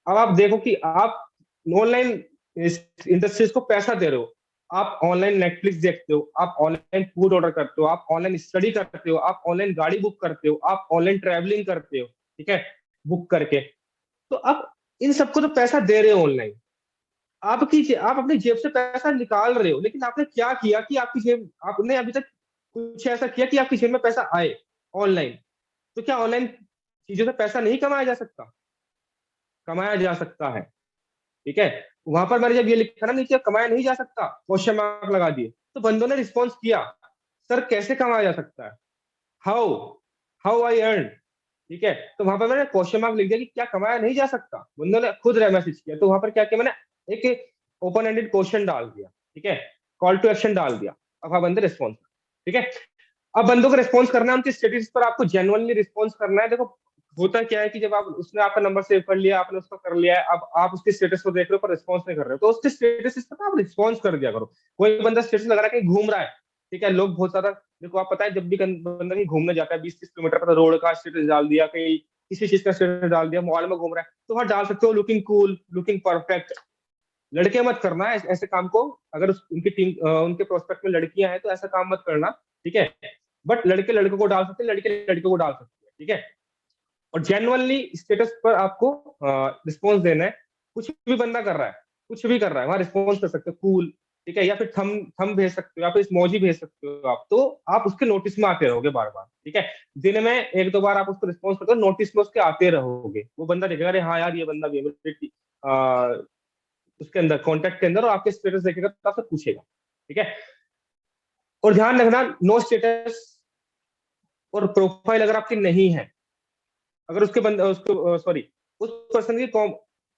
अब आप देखो कि आप ऑनलाइन इंडस्ट्रीज को पैसा दे रहे हो, आप ऑनलाइन नेटफ्लिक्स देखते हो, आप ऑनलाइन फूड ऑर्डर करते हो, आप ऑनलाइन स्टडी करते हो, आप ऑनलाइन गाड़ी बुक करते हो, आप ऑनलाइन ट्रैवलिंग करते हो, ठीक है, बुक करके। तो आप इन सबको तो पैसा दे रहे हो ऑनलाइन, आप अपनी जेब से पैसा निकाल रहे हो, लेकिन आपने क्या किया कि आपकी जेब, आपने अभी तक कुछ ऐसा किया कि आपकी जेब में पैसा आए ऑनलाइन। तो क्या ऑनलाइन चीजों से पैसा नहीं कमाया जा सकता? कमाया जा सकता है, ठीक है। वहां पर मैंने जब ये लिखा ना नीचे कमाया नहीं जा सकता, क्वेश्चन मार्क लगा दिए, तो बंदों ने रिस्पॉन्स किया, सर कैसे कमाया जा सकता है, हाउ हाउ आई अर्न, ठीक है। तो वहां पर मैंने क्वेश्चन मार्क लिख दिया कि क्या कमाया नहीं जा सकता, बंदों ने खुद मैसेज किया। तो वहां पर क्या किया मैंने, एक ओपन एंडेड क्वेश्चन डाल दिया, ठीक है, कॉल टू एक्शन डाल दिया। अब वहां बंदे रिस्पॉन्स, ठीक है। अब बंदों को रिस्पॉन्स करना है, उनकी स्टेटस पर आपको जेन्युइनली रिस्पॉन्स करना है। देखो होता क्या है कि जब आप उसने आपका नंबर सेव कर लिया, आपने उसको कर लिया है, अब आप उसके स्टेटस को देख रहे हो पर रिस्पॉन्स नहीं कर रहे हो, तो उसके स्टेटस पर आप रिस्पॉन्स कर दिया करो। कोई बंदा स्टेटस लगा रहा है कहीं घूम रहा है, ठीक है, लोग बहुत ज्यादा, देखो आप पता है जब भी बंदा कहीं घूमने जाता है 20-30 किलोमीटर पर, रोड का स्टेटस डाल दिया, कहीं किसी चीज का स्टेटस डाल दिया, मॉल में घूम रहा है, तो वहां डाल सकते हो लुकिंग कूल, लुकिंग परफेक्ट। लड़के मत करना है ऐसे काम को, अगर उनकी टीम उनके प्रोस्पेक्ट में लड़कियां हैं तो ऐसा काम मत करना, ठीक है। बट लड़के लड़कों को डाल सकते हैं, लड़के लड़कों को डाल सकते हैं, ठीक है। और जेनुअनली स्टेटस पर आपको रिस्पॉन्स देना है। कुछ भी बंदा कर रहा है, कुछ भी कर रहा है, वहां रिस्पॉन्स कर सकते हो कूल, ठीक है, या फिर थम थम भेज सकते हो, या फिर इमोजी भेज सकते हो आप, तो आप उसके नोटिस में आते रहोगे बार बार, ठीक है। दिन में 1-2 बार आप उसको रिस्पॉन्स करते हो, नोटिस में उसके आते रहोगे, वो बंदा देखेगा अरे हाँ यार ये बंदा भी है, उसके अंदर कॉन्टेक्ट के अंदर, और आपके स्टेटस देखेगा तो आपसे पूछेगा, ठीक है। और ध्यान रखना नो स्टेटस और प्रोफाइल अगर आपकी नहीं है, अगर उसके बंद उसको सॉरी उस पर्सन की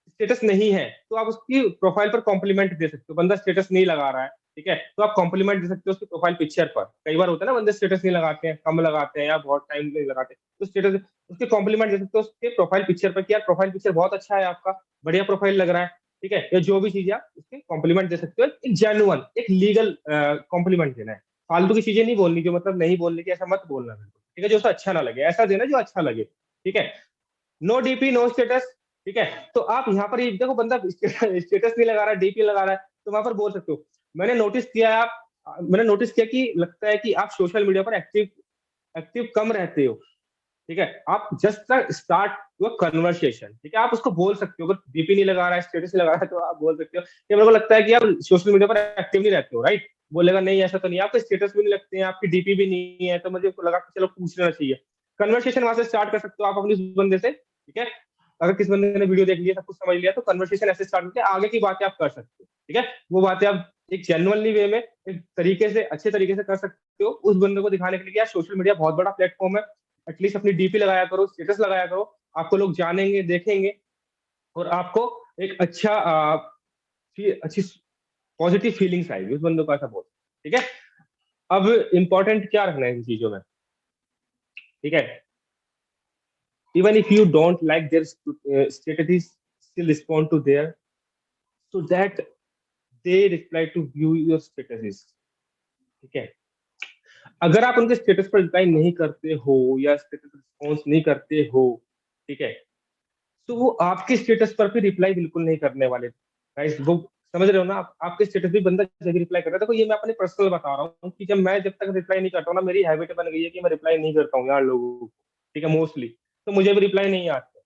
स्टेटस नहीं है, तो आप उसकी प्रोफाइल पर कॉम्प्लीमेंट दे सकते हो। बंदा स्टेटस नहीं लगा रहा है, ठीक है, तो आप कॉम्प्लीमेंट दे सकते हो उसकी प्रोफाइल पिक्चर पर। कई बार होता है ना बंदे स्टेटस नहीं लगाते हैं, कम लगाते हैं या बहुत टाइम नहीं लगाते, तो स्टेटस उसके कॉम्प्लीमेंट दे सकते हो उसके प्रोफाइल पिक्चर पर कि यार प्रोफाइल पिक्चर बहुत अच्छा है आपका, बढ़िया प्रोफाइल लग रहा है, ठीक है। या जो भी चीज आप उसके कॉम्प्लीमेंट दे सकते हो, एक जेन्युइन एक लीगल कॉम्प्लीमेंट देना है। फालतू की चीजें नहीं बोलनी, जो मतलब नहीं बोलने की, ऐसा मत बोलना बिल्कुल, ठीक है, जो उसको अच्छा ना लगे, ऐसा देना जो अच्छा लगे, ठीक है। नो डीपी नो स्टेटस, ठीक है। तो आप यहाँ पर देखो बंदा स्टेटस नहीं लगा रहा है, डीपी लगा रहा है, तो वहां पर बोल सकते हो मैंने नोटिस किया कि लगता है कि आप सोशल मीडिया पर एक्टिव एक्टिव कम रहते हो, ठीक है। आप जस्ट स्टार्ट योर कन्वर्सेशन, ठीक है, आप उसको बोल सकते हो। अगर डीपी नहीं लगा रहा है, स्टेटस नहीं लगा रहा है, तो आप बोल सकते हो कि मेरे को लगता है कि आप सोशल मीडिया पर एक्टिव नहीं रहते हो, राइट। बोलेगा नहीं ऐसा तो नहीं, आपके स्टेटस भी नहीं लगते हैं, आपकी डीपी भी नहीं है, तो मुझे लगा कि चलो पूछ लेना चाहिए। कन्वर्सेशन वहां से स्टार्ट कर सकते हो आप अपने उस बंदे से, ठीक है। अगर किस बंदे ने वीडियो देख लिया, सब कुछ समझ लिया, तो कन्वर्सेशन ऐसे स्टार्ट करके आगे की बातें आप कर सकते हो, ठीक है। वो बातें आप एक जेन्युइनली वे में, एक तरीके से, अच्छे तरीके से कर सकते हो, उस बंदे को दिखाने के लिए यार सोशल मीडिया बहुत बड़ा प्लेटफॉर्म है। एटलीस्ट अपनी डीपी लगाया करो, स्टेटस लगाया करो, आपको लोग जानेंगे, देखेंगे, और आपको एक अच्छी पॉजिटिव फीलिंग्स आएगी उस बंदे को, ऐसा बोल, ठीक है। अब इंपॉर्टेंट क्या रखना है इन चीजों में, ठीक है। even if you don't like their strategies, still respond to their, so that they reply to view your status. ठीक है, अगर आप उनके स्टेटस पर रिप्लाई नहीं करते हो या स्टेटस रिस्पॉन्स नहीं करते हो, ठीक है, तो वो आपके स्टेटस पर भी रिप्लाई बिल्कुल नहीं करने वाले गाइस। वो समझ रहे हो ना आप, आपके स्टेटस भी बंदा जब रिप्लाई करता है। देखो ये मैं अपने पर्सनल बता रहा हूँ कि जब तक रिप्लाई नहीं करता हूँ ना, मेरी हैबिट बन गई है कि मैं रिप्लाई नहीं करता हूँ यार लोगों को, ठीक है, मोस्टली। तो मुझे भी रिप्लाई नहीं आता,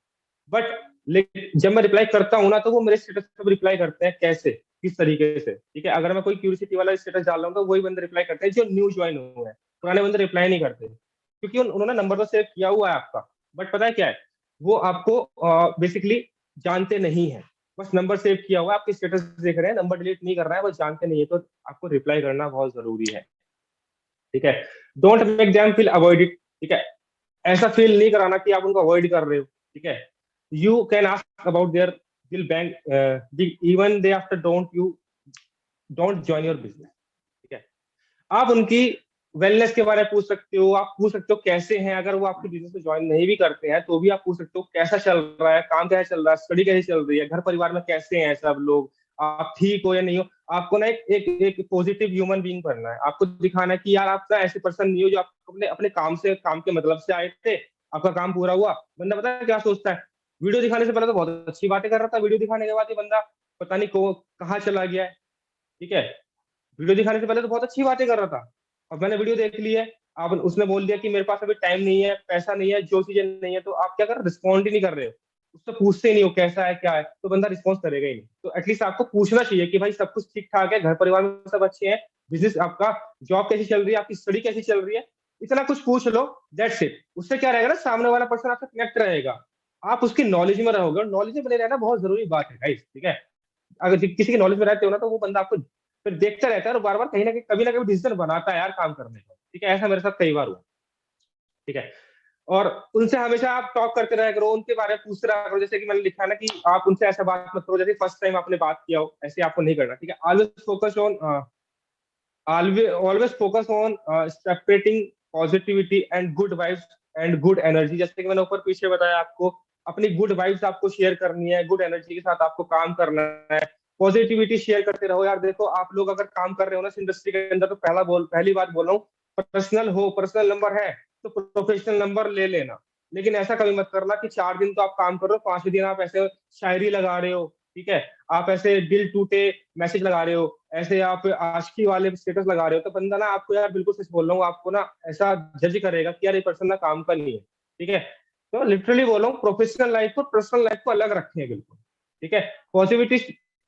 बट लेकिन जब मैं रिप्लाई करता हूँ ना, तो वो मेरे स्टेटस पर रिप्लाई करते हैं। कैसे, किस तरीके से, ठीक है, अगर मैं कोई क्यूरियोसिटी वाला स्टेटस डाल रहा हूँ तो वही बंदे रिप्लाई करते हैं जो न्यू ज्वाइन हुए हैं। पुराने बंदे रिप्लाई नहीं करते, क्योंकि उन्होंने नंबर तो सेव किया हुआ है आपका, बट पता है क्या है, वो आपको बेसिकली जानते नहीं है। बस नंबर सेव किया हुआ है, आपके स्टेटस देख रहे हैं, नंबर डिलीट नहीं कर रहा है, बस जानते नहीं है। तो आपको रिप्लाई करना बहुत जरूरी है, ठीक है। Don't make them feel avoided, ठीक है, ऐसा फील नहीं कराना कि आप उनको अवॉइड कर रहे हो, ठीक है। You can ask about their दिल bank even they after don't join your business, ठीक है। आप उनकी वेलनेस के बारे में पूछ सकते हो, आप पूछ सकते हो कैसे हैं। अगर वो आपके बिजनेस में ज्वाइन नहीं भी करते हैं तो भी आप पूछ सकते हो कैसा चल रहा है, काम कैसा चल रहा है, स्टडी कैसी चल रही है, घर परिवार में कैसे हैं सब लोग, आप ठीक हो या नहीं हो। आपको ना एक पॉजिटिव ह्यूमन बीइंग बनना है। आपको दिखाना है कि यार आप ना ऐसे पर्सन नहीं हो जो आप अपने अपने काम के मतलब से आए थे, आपका काम पूरा हुआ। बंदा पता है क्या सोचता है, वीडियो दिखाने से पहले तो बहुत अच्छी बातें कर रहा था, वीडियो दिखाने के बाद ये बंदा पता नहीं कहाँ चला गया है, ठीक है। वीडियो दिखाने से पहले तो बहुत अच्छी बातें कर रहा था, अब मैंने वीडियो देख ली है, आप उसने बोल दिया कि मेरे पास अभी टाइम नहीं है, पैसा नहीं है, जो चीजें नहीं है, तो आप क्या कर रहे हो, रिस्पॉन्ड ही नहीं कर रहे हो, उससे पूछते ही नहीं हो कैसा है क्या है, तो बंदा रिस्पॉन्स करेगा ही नहीं। तो एटलीस्ट आपको पूछना चाहिए कि भाई सब कुछ ठीक ठाक है, घर परिवार में सब अच्छे हैं, बिजनेस आपका, जॉब कैसी चल रही है, आपकी स्टडी कैसी चल रही है, इतना कुछ पूछ लो, दैट्स इट। उससे क्या रहेगा ना, सामने वाला पर्सन आपसे कनेक्ट रहेगा, आप उसकी नॉलेज में रहोगे, और नॉलेज में बने रहना बहुत जरूरी बात है गाइस, ठीक है। अगर किसी की नॉलेज में रहते हो ना, तो वो बंदा आपको फिर देखता रहता है और बार बार कहीं ना कहीं कभी ना कभी डिसीजन बनाता है यार काम करने का, ठीक है। ऐसा मेरे साथ कई बार हुआ, ठीक है। और उनसे हमेशा आप टॉक करते रहा करो, उनके बारे में पूछते रहा करो। जैसे कि मैंने लिखा है ना कि आप उनसे ऐसा बात मत करो जैसे फर्स्ट टाइम आपने बात किया हो, ऐसे आपको नहीं करना, ठीक है। Always focus on separating positivity and good vibes and good energy. जैसे कि मैंने ऊपर पीछे बताया आपको, अपनी गुड वाइब्स आपको शेयर करनी है, गुड एनर्जी के साथ आपको काम करना है, पॉजिटिविटी शेयर करते रहो। यार देखो, आप लोग अगर काम कर रहे हो ना इस इंडस्ट्री के अंदर, तो पहली बात बोल रहा हूँ, पर्सनल नंबर है तो प्रोफेशनल नंबर ले लेना। लेकिन ऐसा कभी मत करना कि 4 दिन तो आप काम कर रहे हो, 5वें दिन आप ऐसे शायरी लगा रहे हो, ठीक है, आप ऐसे दिल टूटे मैसेज लगा रहे हो, ऐसे आप आशिकी वाले स्टेटस लगा रहे हो, तो बंदा ना आपको, यार बिल्कुल सच बोल रहा हूँ, आपको ना ऐसा जज करेगा कि यार ये पर्सन ना काम का नहीं है, ठीक है। तो लिटरली बोल रहा हूँ, प्रोफेशनल लाइफ और पर्सनल लाइफ को अलग रखें बिल्कुल, ठीक है। पॉजिटिविटी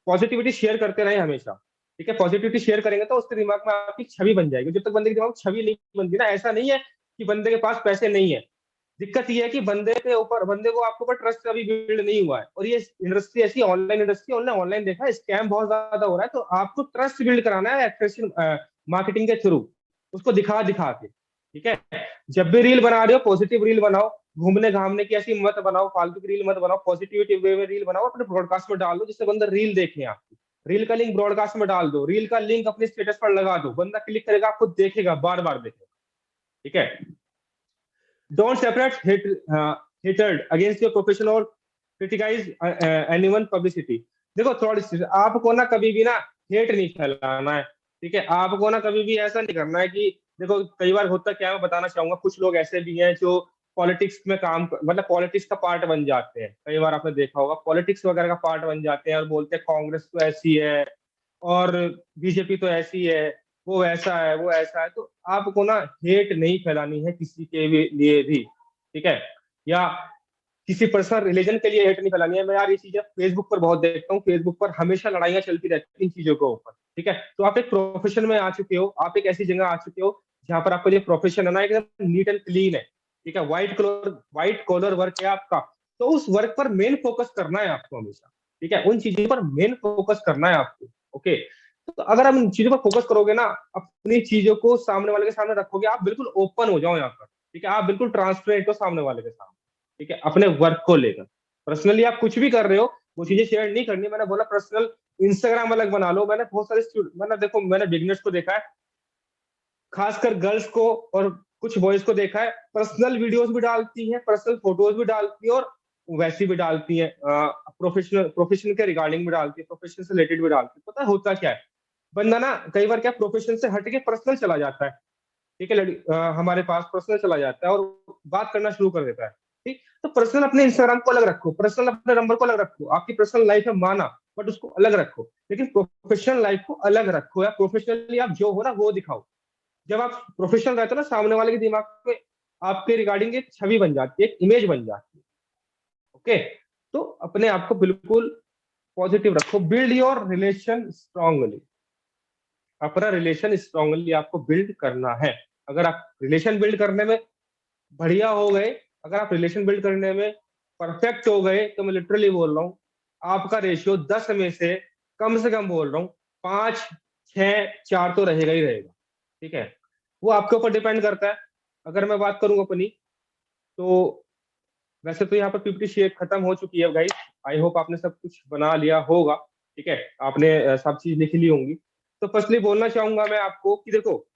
पॉजिटिविटी शेयर करते रहे हमेशा, ठीक है। पॉजिटिविटी शेयर करेंगे तो उसके दिमाग में आपकी छवि बन जाएगी। जब तक बंदे के दिमाग में छवि नहीं बनती ना, ऐसा नहीं है कि बंदे के पास पैसे नहीं है, दिक्कत ये है कि बंदे को आपके ऊपर ट्रस्ट अभी बिल्ड नहीं हुआ है। और ये इंडस्ट्री ऐसी ऑनलाइन इंडस्ट्री, ऑनलाइन देखा है, स्कैम बहुत ज्यादा हो रहा है। तो आपको ट्रस्ट बिल्ड कराना है एट्रैक्शन मार्केटिंग के थ्रू, उसको दिखा दिखा के, ठीक है। जब भी रील बना रहे हो, पॉजिटिव रील बनाओ, घूमने घामने की ऐसी मत बनाओ, फालतू की रील मत बनाओ, पॉजिटिविटी वे में रील बनाओ, अपने ब्रॉडकास्ट में डाल दो जिससे बंदा रील देखे आपकी। रील का लिंक ब्रॉडकास्ट में डाल दो, रील का लिंक अपने स्टेटस पर लगा दो, बंदा क्लिक करेगा, आपको देखेगा, बार बार देखेगा, ठीक है। Don't separate hatred against your profession or criticize anyone publicity। देखो थोड़ी सी आपको ना कभी भी ना हेट नहीं फैलाना है, ठीक है। आपको ना कभी भी ऐसा नहीं करना है कि, देखो कई बार होता क्या है, मैं बताना चाहूंगा, कुछ लोग ऐसे भी हैं जो पॉलिटिक्स में मतलब पॉलिटिक्स का पार्ट बन जाते हैं। कई बार आपने देखा होगा, पॉलिटिक्स वगैरह का पार्ट बन जाते हैं और बोलते हैं कांग्रेस तो ऐसी है और बीजेपी तो ऐसी है, वो ऐसा है, वो ऐसा है। तो आपको ना हेट नहीं फैलानी है किसी के भी लिए भी, ठीक है। या किसी पर्सनल रिलीजन के लिए हेट नहीं फैलानी है। मैं यार ये चीजें फेसबुक पर बहुत देखता हूँ, फेसबुक पर हमेशा लड़ाइयाँ चलती रहती हैं इन चीजों के ऊपर, ठीक है। तो आप एक प्रोफेशन में आ चुके हो, आप एक ऐसी जगह आ चुके हो जहां पर आपका जो प्रोफेशन है ना एकदम नीट एंड क्लीन है, ठीक है, व्हाइट कॉलर वर्क है आपका। तो उस वर्क पर मेन फोकस करना है आपको हमेशा, ठीक है, उन चीजों पर मेन फोकस करना है आपको, ओके। तो अगर आप इन चीजों पर फोकस करोगे ना, अपनी चीजों को सामने वाले के सामने रखोगे, आप बिल्कुल ओपन हो जाओ यहाँ पर, ठीक है, आप बिल्कुल ट्रांसपेरेंट हो सामने वाले के सामने, ठीक है, अपने वर्क को लेकर। पर्सनली आप कुछ भी कर रहे हो, वो चीजें शेयर नहीं करनी। मैंने बोला पर्सनल इंस्टाग्राम अलग बना लो। मैंने बहुत सारे मैंने बिगनर्स को देखा है, खासकर गर्ल्स को और कुछ बॉयज को देखा है, पर्सनल वीडियोस भी डालती हैं, पर्सनल फोटोज भी डालती है, और वैसी भी डालती हैं, प्रोफेशन के रिगार्डिंग भी डालती है, प्रोफेशन से रिलेटेड भी डालती है। पता है होता क्या है, बंदा ना कई बार क्या प्रोफेशन से हट के पर्सनल चला जाता है। ठीक है, हमारे पास पर्सनल चला जाता है और बात करना शुरू कर देता है। ठीक, तो पर्सनल अपने इंस्टाग्राम को अलग रखो, पर्सनल अपने नंबर को अलग रखो, आपकी पर्सनल लाइफ है माना, बट उसको अलग रखो, लेकिन प्रोफेशनल लाइफ को अलग रखो, या प्रोफेशनली आप जो हो ना वो दिखाओ। जब आप प्रोफेशनल रहते हो ना, सामने वाले के दिमाग में आपके रिगार्डिंग एक छवि बन जाती है, एक इमेज बन जाती है। ओके, तो अपने आप को बिल्कुल पॉजिटिव रखो, बिल्ड योर रिलेशन स्ट्रांगली। अपना रिलेशन स्ट्रांगली आपको बिल्ड करना है। अगर आप रिलेशन बिल्ड करने में बढ़िया हो गए, अगर आप रिलेशन बिल्ड करने में परफेक्ट हो गए, तो मैं लिटरली बोल रहा हूँ आपका रेशियो 10 में से कम बोल रहा हूँ 5, 6, 4 तो रहेगा ही रहेगा। ठीक है, वो आपके ऊपर डिपेंड करता है। अगर मैं बात करूँ अपनी, तो वैसे तो यहाँ पर पीपीटी शेयर खत्म हो चुकी है गाइस। आई होप आपने सब कुछ बना लिया होगा। ठीक है, आपने सब चीज लिख ली होंगी। तो फर्स्टली बोलना चाहूंगा मैं आपको कि देखो,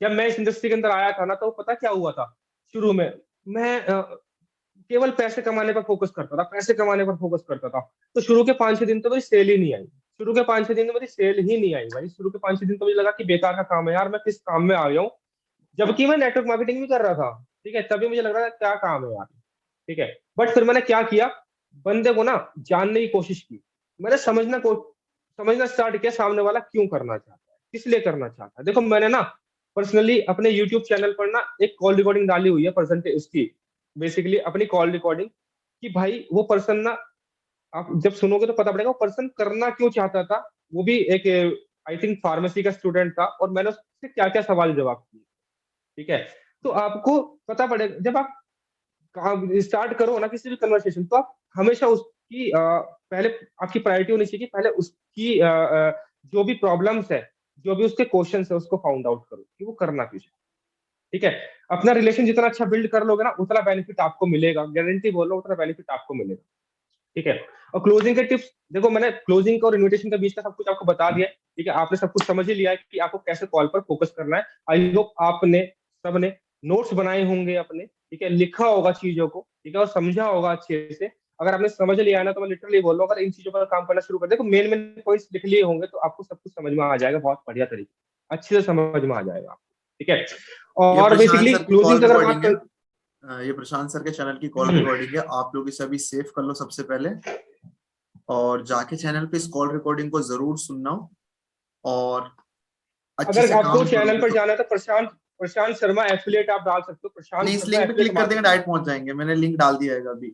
जब मैं इस इंडस्ट्री के अंदर आया था ना, तो पता क्या हुआ था शुरू में, मैं केवल पैसे कमाने पर फोकस करता था, पैसे कमाने पर फोकस करता था। तो शुरू के 5-6 दिन तो मेरी सेल ही नहीं आई। शुरू के 5-6 दिन में मेरी सेल ही नहीं आई भाई। शुरू के 5-6 दिन तो मुझे लगा कि बेकार का काम है यार, मैं किस काम में आ गया हूँ, जबकि मैं नेटवर्क मार्केटिंग भी कर रहा था। ठीक है, तभी मुझे लग रहा था क्या काम है यार। ठीक है, बट फिर मैंने क्या किया, बंदे को ना जानने की कोशिश की। मैंने समझना स्टार्ट किया सामने वाला क्यों करना चाहता है, किस लिए करना चाहता है। देखो मैंने ना पर्सनली अपने यूट्यूब चैनल पर ना एक कॉल रिकॉर्डिंग डाली हुई है, परसेंटेज उसकी, बेसिकली अपनी कॉल रिकॉर्डिंग, कि भाई वो पर्सन ना, आप जब सुनोगे तो पता पड़ेगा वो पर्सन करना क्यों चाहता था। वो भी एक, आई थिंक फार्मेसी का स्टूडेंट था, और मैंने उससे क्या क्या सवाल जवाब किए। ठीक है, तो आपको पता पड़ेगा जब आप स्टार्ट करो ना किसी भी कन्वर्सेशन, तो आप हमेशा उसकी पहले आपकी प्रायोरिटी होनी चाहिए कि पहले उसकी जो भी प्रॉब्लम्स है, जो भी उसके क्वेश्चंस है, उसको फाउंड आउट करो कि वो करना क्यों चाहता है। ठीक है, अपना रिलेशन जितना अच्छा बिल्ड कर लोगे ना, उतना बेनिफिट आपको मिलेगा, गारंटी बोल रहा हूँ, उतना बेनिफिट आपको मिलेगा। ठीक है, और क्लोजिंग के टिप्स, देखो मैंने क्लोजिंग और इन्विटेशन के बीच का सब कुछ आपको बता दिया है। ठीक है, आपने सब कुछ समझ ही लिया है कि आपको कैसे कॉल पर फोकस करना है। आई होप आपने सबने नोट्स बनाए होंगे अपने, ठीक है, लिखा होगा चीजों को, ठीक है, और समझा होगा अच्छे से। अगर आपने समझ लिया है ना, तो मैं लिटरली बोल रहा हूँ, अगर इन चीजों पर काम करना शुरू कर दे, तो मेन मेन पॉइंट्स लिख लिए होंगे, तो आपको सब कुछ समझ में आ जाएगा बहुत बढ़िया तरीके, अच्छे से समझ में आ जाएगा आपको। ठीक है, ये और प्रशांत बेसिकली सर की कॉल क्लोजिंग की अगर बात रिकॉर्डिंग है। कर, ये प्रशांत सर के चैनल की कॉल रिकॉर्डिंग है, आप लोग इसे अभी सेव कर लो सबसे पहले, और जाके चैनल पे इस कॉल रिकॉर्डिंग को जरूर सुनना, और अच्छे अगर से आपको काम चैनल करोगे पर तो। जाना है तो प्रशांत प्रशांत शर्मा एफिलिएट आप डाल सकते हो, प्रशांत नहीं, इस शर्मा लिंक पे एफिलिएट क्लिक कर मार देंगे सकते हो। डायरेक्ट पहुंच जाएंगे, मैंने लिंक डाल दिया है अभी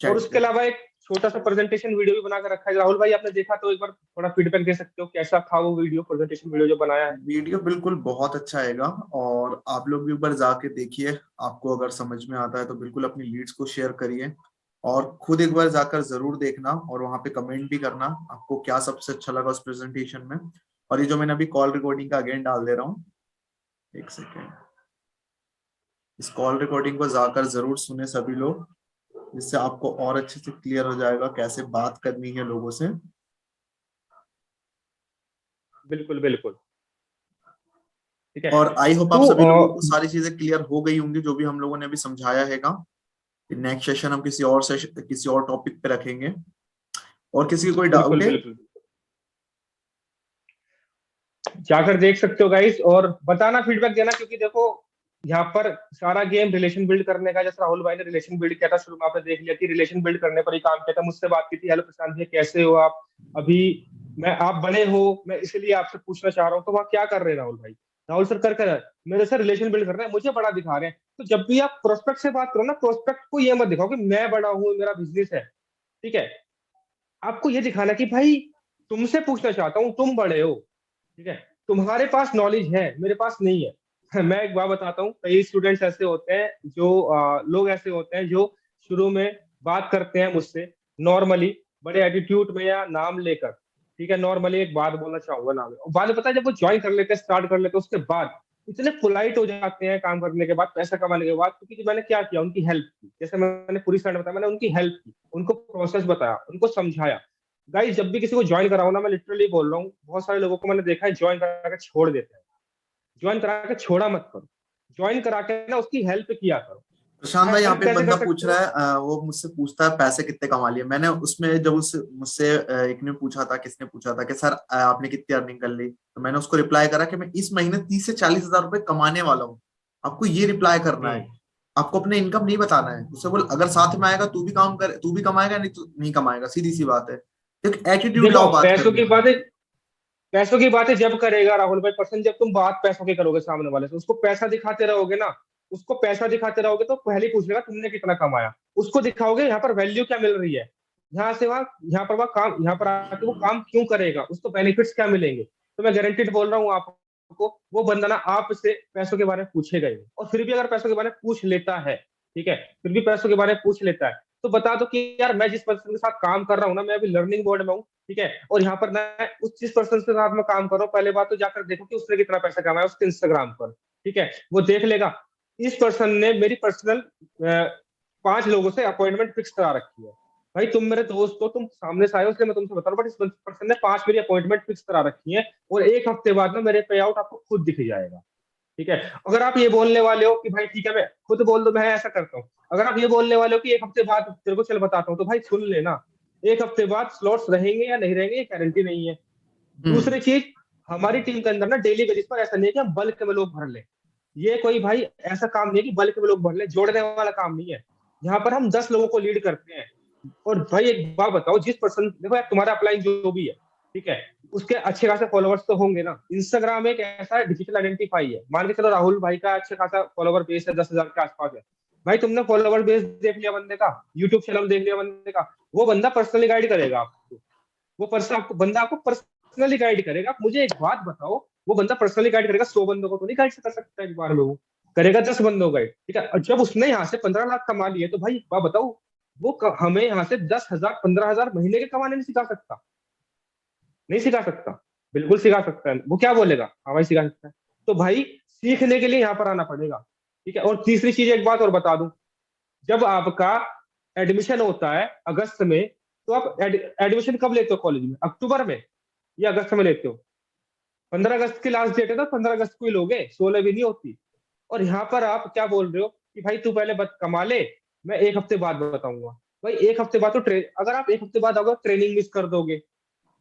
और चैट उसके पे। अलावा एक छोटा सा प्रेजेंटेशन वीडियो भी बना कर रखा है। राहुल भाई आपने देखा तो एक बार थोड़ा फीडबैक दे सकते हो, कैसा था वो वीडियो, प्रेजेंटेशन वीडियो जो बनाया है। वीडियो बिल्कुल बहुत अच्छा आएगा, और आप लोग भी एक बार जाके देखिए, आपको अगर समझ में आता है तो बिल्कुल अपनी लीड्स को शेयर करिए, और खुद एक बार जाकर जरूर देखना, और वहां पे कमेंट भी करना आपको क्या सबसे अच्छा लगा उस प्रेजेंटेशन में। और ये जो मैंने अभी कॉल रिकॉर्डिंग का अगेन डाल दे रहा हूँ, एक सेकेंड, इस कॉल रिकॉर्डिंग को जाकर जरूर सुने सभी लोग, जिससे आपको और अच्छे से क्लियर हो जाएगा कैसे बात करनी है लोगों से। बिल्कुल बिल्कुल। ठीक है, और आई होप आप तो सभी लोगों को सारी चीजें क्लियर हो गई होंगी जो भी हम लोगों ने अभी समझाया हैगा। नेक्स्ट सेशन हम किसी और टॉपिक पे रखेंगे। और किसी की कोई डाउट बिल्कुल है? बिल्कुल जाकर देख सकते हो गाइस, और बताना, फीडबैक देना, क्योंकि देखो यहाँ पर सारा गेम रिलेशन बिल्ड करने का। जैसे राहुल भाई ने रिलेशन बिल्ड किया था शुरू में, आपने देख लिया कि रिलेशन बिल्ड करने पर ही काम किया था। मुझसे बात की थी, हेलो प्रशांत जी कैसे हो आप अभी, मैं आप बने हो, मैं इसलिए आपसे पूछना चाह रहा हूँ। तो वहाँ क्या कर रहे हैं राहुल भाई, राहुल सर कर मेरे से रिलेशन बिल्ड कर रहे हैं, मुझे बड़ा दिखा रहे हैं। तो जब भी आप प्रोस्पेक्ट से बात करो ना, प्रोस्पेक्ट को ये मत दिखाओ कि मैं बड़ा हूँ, मेरा बिजनेस है। ठीक है, आपको ये दिखाना कि भाई तुमसे पूछना चाहता हूँ, तुम बड़े हो। ठीक है, तुम्हारे पास नॉलेज है, मेरे पास नहीं है। मैं एक बात बताता हूँ, कई स्टूडेंट्स ऐसे होते हैं जो लोग ऐसे होते हैं जो शुरू में बात करते हैं मुझसे नॉर्मली, बड़े एटीट्यूड में या नाम लेकर। ठीक है, नॉर्मली एक बात बोलना चाहूंगा नाम, और बाद में पता है जब वो ज्वाइन कर लेते हैं, स्टार्ट कर लेते हैं, उसके बाद इतने पोलाइट हो जाते हैं काम करने के बाद, पैसा कमाने के बाद, क्योंकि मैंने क्या किया, उनकी हेल्प की। जैसे मैंने पूरी स्टार्ट बताया, मैंने उनकी हेल्प की, उनको प्रोसेस बताया, उनको समझाया। गाइस जब भी किसी को ज्वाइन कराऊं ना, मैं लिटरली बोल रहा हूँ, बहुत सारे लोगों को मैंने देखा है ज्वाइन करा के छोड़ देते हैं। ज्वाइन करा के छोड़ा मत करो, ज्वाइन करा के ना उसकी हेल्प किया करो। प्रशांत भाई, यहाँ पे एक कैसे कर बंदा सकते पूछ हो? रहा है, वो मुझसे पूछता है पैसे कितने कमा लिए। मैंने उसमें जब उस मुझसे एक ने पूछा था, किसने पूछा था कि सर आपने कितनी अर्निंग कर ली, तो मैंने उसको रिप्लाई करा कि मैं इस महीने 30 से 40 हजार रुपए कमाने वाला हूँ। आपको ये रिप्लाई करना है, हम्म। आपको अपने इनकम नहीं बताना है। उससे बोल अगर साथ में आएगा तू भी काम कर, तू भी कमाएगा, नहीं तो नहीं कमाएगा, सीधी सी बात है। तो एक एटीट्यूड देखो लाओ बात पैसों करने की में। बातें, पैसों की बातें जब करेगा राहुल भाई पर्सन, जब तुम बात पैसों की करोगे सामने वाले से, उसको पैसा दिखाते रहोगे ना, उसको पैसा दिखाते रहोगे तो पहले ही पूछेगा तुमने कितना कमाया। उसको दिखाओगे यहाँ पर वैल्यू क्या मिल रही है, यहाँ से वहाँ, यहाँ पर वह काम, यहाँ पर आके वो काम क्यों करेगा, उसको बेनिफिट्स क्या मिलेंगे। तो मैं गारंटीड बोल रहा हूँ आपको, वो बंदा ना आपसे पैसों के बारे में पूछेगा ही नहीं। और फिर भी अगर पैसों के बारे में पूछ लेता है, ठीक है, फिर भी पैसों के बारे में पूछ लेता है, तो बता दो कि यार मैं जिस पर्सन के साथ काम कर रहा हूँ ना, मैं अभी लर्निंग मोड में हूँ, ठीक है, और यहाँ पर मैं उस जिस पर्सन के साथ मैं काम कर रहा हूँ, पहले बात तो जाकर देखो कि उसने कितना पैसा कमाया उसके इंस्टाग्राम पर, ठीक है, वो देख लेगा इस पर्सन ने मेरी पर्सनल 5 लोगों से अपॉइंटमेंट फिक्स करा रखी है। भाई तुम मेरे दोस्त हो, तुम सामने से आए हो इसलिए मैं तुमसे बता रहा हूँ, बट इस पर्सन ने 5 मेरी अपॉइंटमेंट फिक्स करा रखी है, और 1 हफ्ते बाद ना मेरे पे आउट आपको खुद दिख जाएगा। ठीक है, अगर आप ये बोलने वाले हो कि भाई ठीक है मैं खुद बोल दो मैं ऐसा करता हूँ, अगर आप ये बोलने वाले हो कि 1 हफ्ते बाद तेरे को चल बताता हूँ, तो भाई सुन लेना, 1 हफ्ते बाद स्लॉट्स रहेंगे या नहीं रहेंगे ये गारंटी नहीं है। हम्म। दूसरी चीज, हमारी टीम के अंदर ना डेली बेसिस पर ऐसा नहीं है कि हम बल्क में लोग भर ले, ये कोई भाई ऐसा काम नहीं है कि बल्क में लोग भर ले, जोड़ने वाला काम नहीं है। यहाँ पर हम 10 लोगों को लीड करते हैं। और भाई एक बात बताओ, जिस पर्सन देखो यार तुम्हारा अपलाइन जो भी है, ठीक है, उसके अच्छे खासे फॉलोवर्स तो होंगे ना। इंस्टाग्राम एक ऐसा डिजिटल आइडेंटिफाई है, मान के चलो राहुल भाई का अच्छा खासा फॉलोवर बेस है, 10,000 के आसपास है। भाई तुमने फॉलोवर बेस देख लिया बंदे का, यूट्यूब चैनल देख लिया बंदे का, वो बंदा पर्सनली गाइड करेगा आपको, वो पर्सन आपको बंदा आपको पर्सनली गाइड करेगा। आप मुझे एक बात बताओ, वो बंदा पर्सनली गाइड करेगा 100 बंदों को तो नहीं गाइड कर सकता एक बार में, वो करेगा 10 बंदों गाइड, ठीक है। और जब उसने यहाँ से 15 लाख कमा लिए, तो भाई बात बताओ, वो हमें यहाँ से 10,000 15,000 महीने के कमाने नहीं सिखा सकता? नहीं सिखा सकता, बिल्कुल सिखा सकता है। वो क्या बोलेगा, हाँ भाई सिखा सकता है। तो भाई सीखने के लिए यहाँ पर आना पड़ेगा, ठीक है। और तीसरी चीज एक बात और बता दूं, जब आपका एडमिशन होता है अगस्त में, तो आप एडमिशन कब लेते हो कॉलेज में, अक्टूबर में या अगस्त में लेते हो? 15 अगस्त की लास्ट डेट है तो 15 अगस्त को ही लोगे, 16 भी नहीं होती। और यहाँ पर आप क्या बोल रहे हो कि भाई तू पहले कमा ले, मैं 1 हफ्ते बाद बताऊंगा। भाई 1 हफ्ते बाद तो अगर आप 1 हफ्ते बाद आओगे ट्रेनिंग मिस कर दोगे,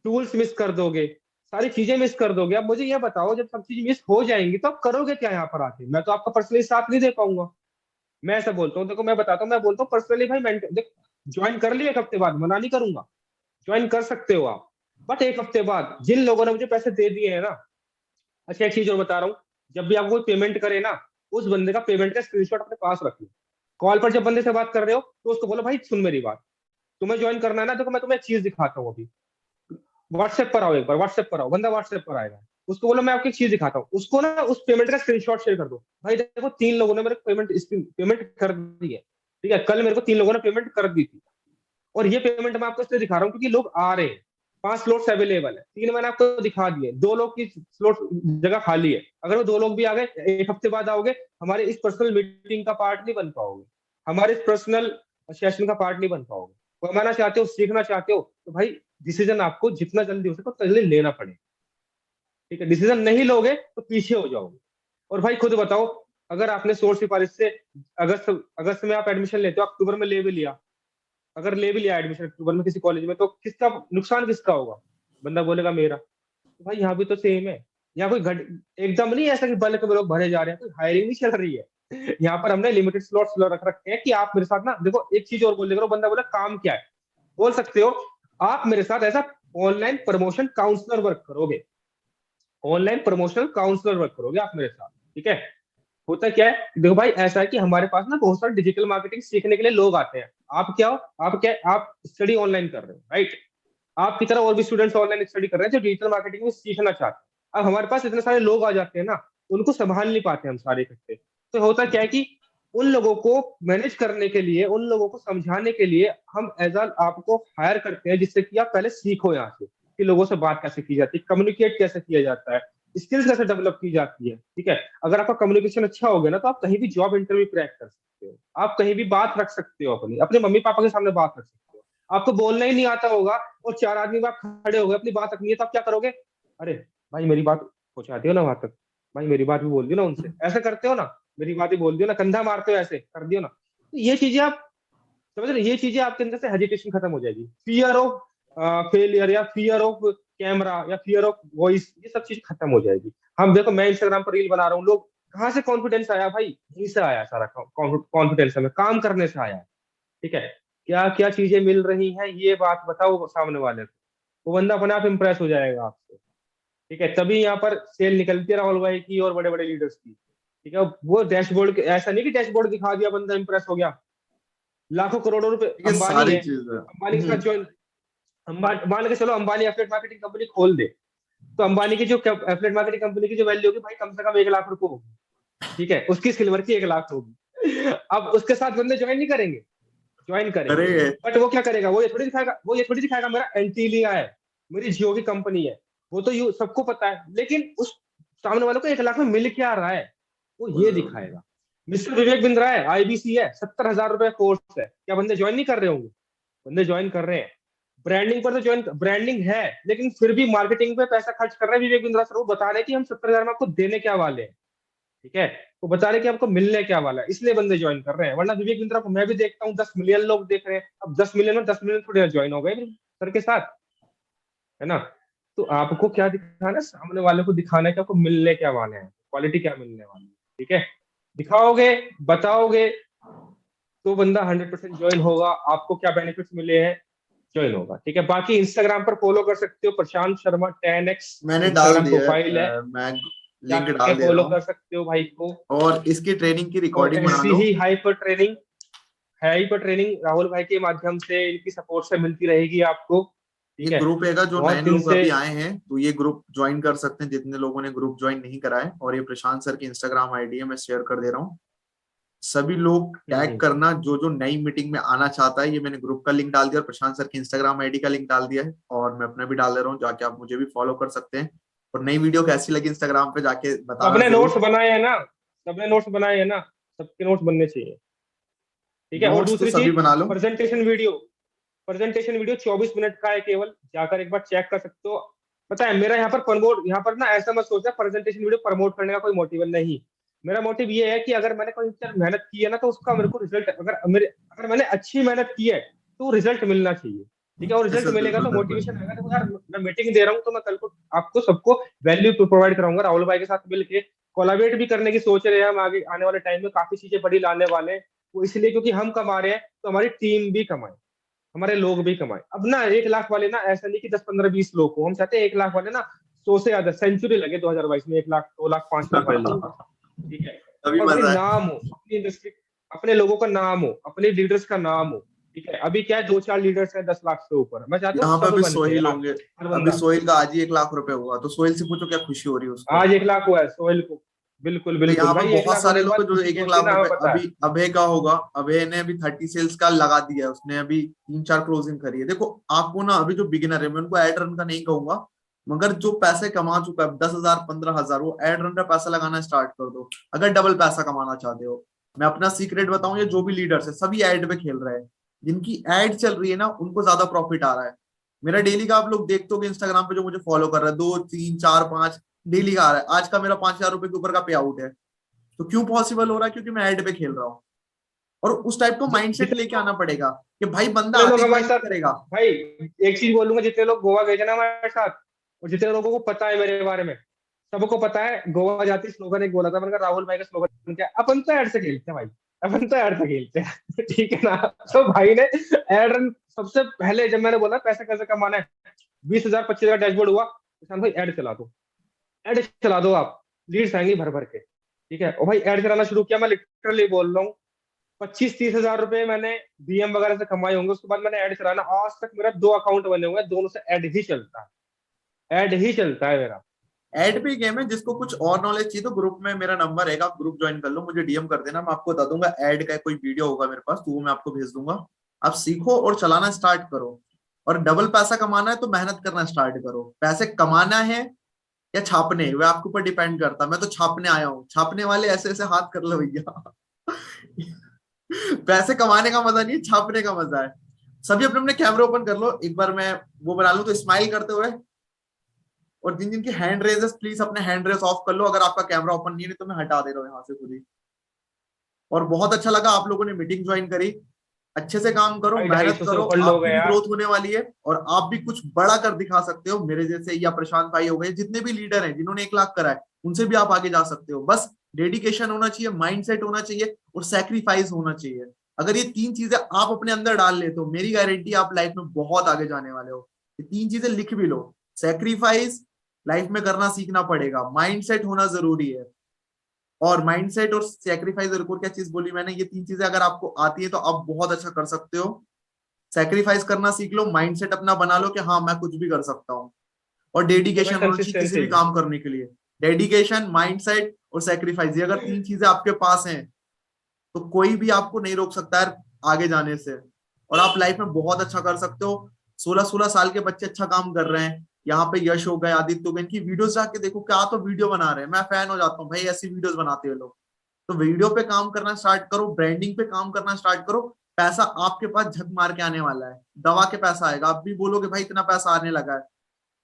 टूल्स मिस कर दोगे, सारी चीजें मिस कर दोगे। अब मुझे ये बताओ, जब सब चीज मिस हो जाएंगी तो आप करोगे क्या यहाँ पर आके? मैं तो आपका पर्सनली साथ नहीं दे पाऊंगा। मैं ऐसा बोलता हूँ, देखो मैं बताता हूँ, मैं बोलता हूँ पर्सनली भाई मैं देख, ज्वाइन कर लिया 1 हफ्ते बाद, मना नहीं करूंगा, ज्वाइन कर सकते हो आप, बट 1 हफ्ते बाद जिन लोगों ने मुझे पैसे दे दिए हैं ना। अच्छा एक चीज और बता रहा हूँ, जब भी आपको कोई पेमेंट करे ना, उस बंदे का पेमेंट का स्क्रीनशॉट अपने पास रख लो। कॉल पर जब बंदे से बात कर रहे हो तो उसको बोलो भाई सुन मेरी बात, तुम्हें ज्वाइन करना है ना, देखो मैं तुम्हें एक चीज दिखाता हूँ अभी, व्हाट्सएप पर आओ, एक बार व्हाट्सएप पर आओ, बंदा व्हाट्सएप पर आएगा, उसको बोलो मैं आपको एक चीज दिखाता हूँ, उसको ना उस पेमेंट का स्क्रीनशॉट शेयर कर दो। भाई देखो 3 लोगों ने मेरे पेमेंट पेमेंट कर दी है, ठीक है, कल मेरे को 3 लोगों ने पेमेंट कर दी थी। और ये पेमेंट मैं आपको इसलिए दिखा रहा हूँ क्योंकि लोग आ रहे हैं, 5 स्लॉट्स अवेलेबल है, 3 मैंने आपको दिखा दिए, 2 लोग की स्लॉट जगह खाली है। अगर वो 2 लोग भी आ गए, 1 हफ्ते बाद आओगे, हमारे इस पर्सनल मीटिंग का पार्ट नहीं बन पाओगे, हमारे इस पर्सनल सेशन का पार्ट नहीं बन पाओगे। कमाना चाहते हो, सीखना चाहते हो, तो भाई डिसीजन आपको जितना जल्दी हो सके जल्दी लेना पड़ेगा, ठीक है। डिसीजन नहीं लोगे तो पीछे हो जाओगे। और भाई खुद बताओ, अगर आपने सोर्स सिफारिश से अगस्त अगस्त में आप एडमिशन लेते हो, अक्टूबर में ले भी लिया, अगर ले भी लिया एडमिशन अक्टूबर में किसी कॉलेज में, तो किसका नुकसान, किसका होगा? बंदा बोलेगा मेरा। तो भाई यहाँ भी तो सेम है, यहाँ कोई घट एकदम नहीं ऐसा कि बल्क में लोग भरे जा रहे हैं, कोई हायरिंग नहीं चल रही है। यहाँ पर हमने लिमिटेड स्लॉट्स रख रखे हैं कि आप मेरे साथ ना, देखो एक चीज और बोल देगा, बंदा बोला काम क्या है, बोल सकते हो आप मेरे साथ ऐसा ऑनलाइन प्रमोशन काउंसलर वर्क करोगे, ऑनलाइन प्रमोशनल काउंसलर वर्क करोगे आप मेरे साथ, ठीक है। होता क्या है, देखो भाई ऐसा है कि हमारे पास ना बहुत सारे डिजिटल मार्केटिंग सीखने के लिए लोग आते हैं। आप क्या हो, आप क्या, आप स्टडी ऑनलाइन कर रहे हो, राइट? आपकी तरह और भी स्टूडेंट्स ऑनलाइन स्टडी कर रहे हैं जो डिजिटल मार्केटिंग में सीखना चाहते हैं। अब हमारे पास इतने सारे लोग आ जाते हैं ना, उनको संभाल नहीं पाते हम सारे इकट्ठे। तो होता क्या है कि उन लोगों को मैनेज करने के लिए, उन लोगों को समझाने के लिए हम एज आपको हायर करते हैं, जिससे कि आप पहले सीखो यहाँ से कि लोगों से बात कैसे की जाती है, कम्युनिकेट कैसे किया जाता है, स्किल्स कैसे डेवलप की जाती है, ठीक है। अगर आपका कम्युनिकेशन अच्छा हो गया ना, तो आप कहीं भी जॉब इंटरव्यू क्रैक कर सकते हो, आप कहीं भी बात रख सकते हो, अपनी अपने मम्मी पापा के सामने बात रख सकते हो। आपको बोलना ही नहीं आता होगा और 4 आदमी बात खड़े हो गए, अपनी बात रखनी है, तो आप क्या करोगे? अरे भाई मेरी बात पहुंचा दियो ना वहां तक, भाई मेरी बात भी बोल दियो ना उनसे, ऐसा करते हो ना, मेरी बात ही बोल दियो ना, कंधा मारते हो ऐसे कर दियो ना। तो ये चीजें आप समझ रहे, ये चीजें आपके अंदर से हेजिटेशन खत्म हो जाएगी, फियर ऑफ फेलियर या फियर ऑफ कैमरा या फियर ऑफ वॉइस, ये सब चीज खत्म हो जाएगी। हम देखो, मैं इंस्टाग्राम पर रील बना रहा हूँ, लोग कहाँ से कॉन्फिडेंस आया भाई, यहीं से आया सारा कॉन्फिडेंस, हमें काम करने से आया है। ठीक है, क्या क्या चीजें मिल रही हैं ये बात बताओ सामने वाले को, वो बंदा अपने आप इंप्रेस हो जाएगा आपसे। ठीक है, तभी यहाँ पर सेल निकलती है राहुल भाई की और बड़े बड़े लीडर्स की। ठीक है, वो डैशबोर्ड, ऐसा नहीं कि डैशबोर्ड दिखा दिया बंदा इंप्रेस हो गया, लाखों करोड़ों रुपए, ये अंबानी सारी है, चीज है। अंबानी के साथ ज्वाइन, अंबानी मान के चलो अंबानी एफलेट मार्केटिंग कंपनी खोल दे, तो अंबानी की जो एफलेट मार्केटिंग कंपनी की जो वैल्यू होगी भाई कम से कम 1 लाख रुपए होगी। ठीक है, उसकी सिल्वर की 1 लाख होगी। अब उसके साथ बंदे ज्वाइन नहीं करेंगे, ज्वाइन अरे करेंगे। बट वो क्या करेगा, वो ये थोड़ी दिखाएगा मेरा एंटी लिया है, मेरी जियो की कंपनी है, वो तो यू सबको पता है, लेकिन उस सामने वाले को 1 लाख में मिल क्या रहा है, वो ये दिखाएगा। मिस्टर विवेक बिंद्रा है, आईबीसी है, 70,000 रुपए कोर्स है, क्या बंदे ज्वाइन नहीं कर रहे होंगे? बंदे ज्वाइन कर रहे हैं। ब्रांडिंग पर तो ज्वाइन, ब्रांडिंग है, लेकिन फिर भी मार्केटिंग पे पैसा खर्च कर रहे हैं विवेक बिंद्रा सर, वो बता रहे हैं कि हम 70,000 में आपको देने क्या वाले हैं। ठीक है, वो बता रहे हैं कि आपको मिलने क्या वाला है, इसलिए बंदे ज्वाइन कर रहे हैं। वरना विवेक बिंद्रा को मैं भी देखता हूँ, 10 मिलियन लोग देख रहे हैं, अब 10 मिलियन में 10 मिलियन थोड़ी ज्वाइन हो गए सर के साथ, है ना? तो आपको क्या दिखाना है, सामने वाले को दिखाना है कि आपको मिलने क्या वाले हैं, क्वालिटी क्या मिलने वाली है। ठीक है, दिखाओगे, बताओगे, तो बंदा 100% ज्वाइन होगा, आपको क्या बेनिफिट्स मिले हैं, ज्वाइन होगा। ठीक है, बाकी इंस्टाग्राम पर फॉलो कर सकते हो, प्रशांत शर्मा 10x मैंने डाल इंस्टाग्राम दिया प्रोफाइल है, है, मैं लिंक जाके डाल दे रहा फॉलो कर हूँ। सकते हो भाई को। और इसकी ट्रेनिंग की और रिकॉर्डिंग बना ऐसी लो। ही हाइपर ट्रेनिंग राहुल भाई के माध्यम से, इनकी सपोर्ट से मिलती रहेगी आपको। ये ठीक है, ग्रुप हैगा, जो नए बहुत दिन लोग से। अभी आए हैं तो ये ग्रुप ज्वाइन कर सकते हैं, जितने लोगों ने ग्रुप ज्वाइन नहीं करा है। और ये प्रशांत सर की इंस्टाग्राम आईडी है, मैं शेयर कर दे रहा हूँ। सभी लोग टैग हम्म। करना, जो जो नई मीटिंग में आना चाहता है। ये मैंने ग्रुप का लिंक डाल दिया और प्रशांत सर की इंस्टाग्राम आईडी का लिंक डाल दिया है, और मैं अपना भी डाल दे रहा हूँ, जाके आप मुझे भी फॉलो कर सकते हैं। और नई वीडियो कैसी लगी इंस्टाग्राम पे जाके बताना सबने नोट्स जरूर। बनाए हैं ना, सबने नोट्स बनाए हैं ना, सबके नोट्स बनने चाहिए। ठीक है, और नोट्स तो दूसरी सभी चीज, बना लो। Presentation video, presentation video 24 minute का है केवल, जाकर एक बार चेक कर सकते हो। पता है मेरा यहाँ पर प्रमोट, यहाँ पर ना ऐसा मत सोचना प्रेजेंटेशन वीडियो प्रमोट करने का कोई मोटिव नहीं। मेरा मोटिव ये है कि अगर मैंने कोई मेहनत की है ना, तो उसका मेरे को रिजल्ट, अगर मैंने अच्छी मेहनत की है तो रिजल्ट मिलना चाहिए। ठीक है, और ये रिजल्ट सर मिलेगा बिल्कुल तो बिल्कुल। मोटिवेशन आएगा, देखो यार मैं मीटिंग दे रहा हूँ तो मैं कल को आपको सबको वैल्यू प्रोवाइड कराऊंगा। राहुल भाई के साथ मिलकर कोलाबरेट भी करने की सोच रहे हैं हम, आगे आने वाले टाइम में काफी चीजें बड़ी लाने वाले हैं। वो इसलिए क्योंकि हम कमा रहे हैं तो हमारी टीम भी कमाए, हमारे लोग भी कमाए। अब ना 1 लाख वाले ना, ऐसा नहीं कि 10 15 20 लोग को, हम चाहते हैं 1 लाख वाले ना 100 से ज्यादा सेंचुरी लगे 2022 में, 1 लाख 2 लाख 5 लाख वाले लोगों की। ठीक है, अभी और भाई मजा है। नाम हो अपनी इंडस्ट्री, अपने लोगों का नाम हो, अपने लीडर्स का नाम हो। ठीक है, अभी क्या है, 2 4 लीडर्स हैं 10 लाख से ऊपर, मैं चाहता हूँ यहाँ पे सब अभी बन के सोहिल होंगे। हर अभी बंदा। सोहिल का आज ही 1 लाख रुपए हुआ, तो सोहिल से पूछो क्या खुशी हो रही है उसको। आज 1 लाख हुआ है सोहेल को, बिल्कुल तो बिल्कुल यहाँ पे भाई, 1 लाख बहुत सारे होने के लोग बाद हैं जो खुशी एक जो एक होती है लाख ना, हमें रुपए। पता है। अभी अभय का होगा, अभय ने अभी 30 सेल्स का लगा दिया है, उसने अभी 3 4 क्लोजिंग करी है। देखो आपको ना, अभी जो बिगिनर है, मैं उनको एड रन का नहीं कहूंगा, मगर जो पैसे कमा चुका है 10,000 15,000, वो एड रन का पैसा लगाना स्टार्ट कर दो अगर डबल पैसा कमाना चाहते हो। मैं अपना सीक्रेट बताऊं, ये जो भी लीडर्स है सभी एड पे खेल रहे हैं। जिनकी एड चल रही है ना, उनको ज्यादा प्रॉफिट आ रहा है। मेरा डेली का आप लोग देखते हो इंस्टाग्राम पे, जो मुझे फॉलो कर रहा है 2 3 4 5 डेली का आ रहा है। आज का मेरा 5,000 रुपए के ऊपर का पे आउट है। तो क्यों पॉसिबल हो रहा है? क्योंकि मैं एड पे खेल रहा हूँ। और उस टाइप का माइंडसेट जितने लेके लोग, आना पड़ेगा कि भाई बंदा जितने लोग आके हमारे ज्वाइन नहीं साथ, करेगा। भाई एक चीज बोलूंगा, जितने लोग गोवा गए थे ना हमारे साथ, और जितने लोगों को पता है मेरे बारे में, सबको पता है गोवा जाती स्लोगन एक बोला था मैंने कहा, राहुल भाई का स्लोगन क्या है, अपन तो ऐड से खेलते हैं भाई, अपन तो ऐड से खेलते हैं। ठीक है ना? तो भाई ने ऐड रन सबसे पहले, जब मैंने बोला पैसा कैसे कमाना है, 20,000 25,000 डैशबोर्ड हुआ, किसान भाई ऐड चला दो, ऐड चला दो आप, लीड्स आएंगी भर भर के। ठीक है, और भाई ऐड चलाना शुरू किया, मैं लिटरली बोल रहा हूँ 25 30 हजार रुपए मैंने डीएम वगैरह से कमाए होंगे। उसके बाद मैंने ऐड चलाना, आज तक मेरा 2 अकाउंट बने हुए हैं, दोनों से ऐड ही चलता है, ऐड ही चलता है मेरा। एड पे गेम है। जिसको कुछ और नॉलेज चाहिए तो ग्रुप में मेरा नंबर है, आप ग्रुप ज्वाइन कर लो, मुझे डीएम कर देना, मैं आपको बता दूंगा। एड का कोई वीडियो होगा मेरे पास तो वो मैं आपको भेज दूंगा। आप सीखो और चलाना स्टार्ट करो। और डबल पैसा कमाना है तो मेहनत करना स्टार्ट करो। पैसे कमाना है या छापने, वे आपके ऊपर डिपेंड करता है। मैं तो छापने आया हूँ, छापने वाले ऐसे ऐसे हाथ कर लो भैया। पैसे कमाने का मजा नहीं है, छापने का मजा है। सभी अपने अपने कैमरे ओपन कर लो एक बार, मैं वो बना लूं तो स्माइल करते हुए। और जिन जिनकी हैंड रेजेस, प्लीज अपने हैंड रेस ऑफ कर लो। अगर आपका कैमरा ओपन नहीं है तो मैं हटा दे रहा हूँ यहाँ से खुद ही। और बहुत अच्छा लगा आप लोगों ने मीटिंग ज्वाइन करी। अच्छे से काम करो, भाई मेहनत 250 से करो, ऊपर लोग आपकी हैं भी यार। ग्रोथ होने वाली है और आप भी कुछ बड़ा कर दिखा सकते हो। मेरे जैसे या प्रशांत भाई हो गए, जितने भी लीडर हैं जिन्होंने 1 लाख करा है, उनसे भी आप आगे जा सकते हो। बस डेडिकेशन होना चाहिए, माइंडसेट होना चाहिए और सेक्रीफाइस होना चाहिए। अगर ये 3 चीजें आप अपने अंदर डाल ले तो मेरी गारंटी आप लाइफ में बहुत आगे जाने वाले हो। ये 3 चीजें लिख भी लो। सेक्रीफाइस लाइफ में करना सीखना पड़ेगा, माइंडसेट होना जरूरी है, और माइंडसेट और सेक्रीफाइस और क्या चीज बोली मैंने, ये 3 चीजें अगर आपको आती है तो आप बहुत अच्छा कर सकते हो। सेक्रीफाइस करना सीख लो, माइंडसेट अपना बना लो कि हाँ मैं कुछ भी कर सकता हूँ, और ठीक है भाई, डेडिकेशन होना चाहिए किसी कंसिस्टेंसी। भी काम करने के लिए। डेडिकेशन, माइंडसेट और सेक्रीफाइस, ये अगर 3 चीजें आपके पास हैं तो कोई भी आपको नहीं रोक सकता है आगे जाने से, और आप लाइफ में बहुत अच्छा कर सकते हो। 16-16 साल के बच्चे अच्छा काम कर रहे हैं, यहाँ पे यश हो गए, आदित्य हो गए, इनकी वीडियोस जाके देखो, क्या तो वीडियो बना रहे हैं। मैं फैन हो जाता हूँ भाई, ऐसी वीडियोस बनाते हैं लोग। तो वीडियो पे काम करना स्टार्ट करो, ब्रांडिंग पे काम करना स्टार्ट करो। पैसा आपके पास झक मार के आने वाला है, दवा के पैसा आएगा, आप भी बोलोगे भाई इतना पैसा आने लगा है,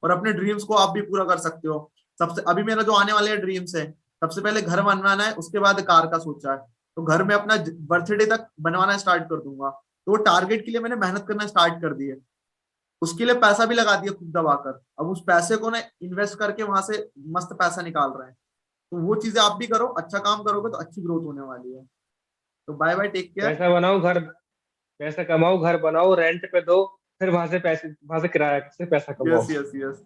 और अपने ड्रीम्स को आप भी पूरा कर सकते हो। सबसे अभी मेरा जो आने वाले ड्रीम्स है, सबसे पहले घर बनवाना है, उसके बाद कार का सोचा है। तो घर में अपना बर्थडे तक बनवाना स्टार्ट कर दूंगा। तो वो टारगेट के लिए मैंने मेहनत करना स्टार्ट कर दी है, उसके लिए पैसा भी लगा दिया खूब दबाकर। अब उस पैसे को ना इन्वेस्ट करके वहां से मस्त पैसा निकाल रहे हैं। तो वो चीजें आप भी करो, अच्छा काम करोगे तो अच्छी ग्रोथ होने वाली है। तो बाय बाय, टेक केयर। पैसा बनाओ घर, पैसा कमाओ घर बनाओ, रेंट पे दो, फिर वहां से किराया से पैसा यस कमाओ। Yes yes.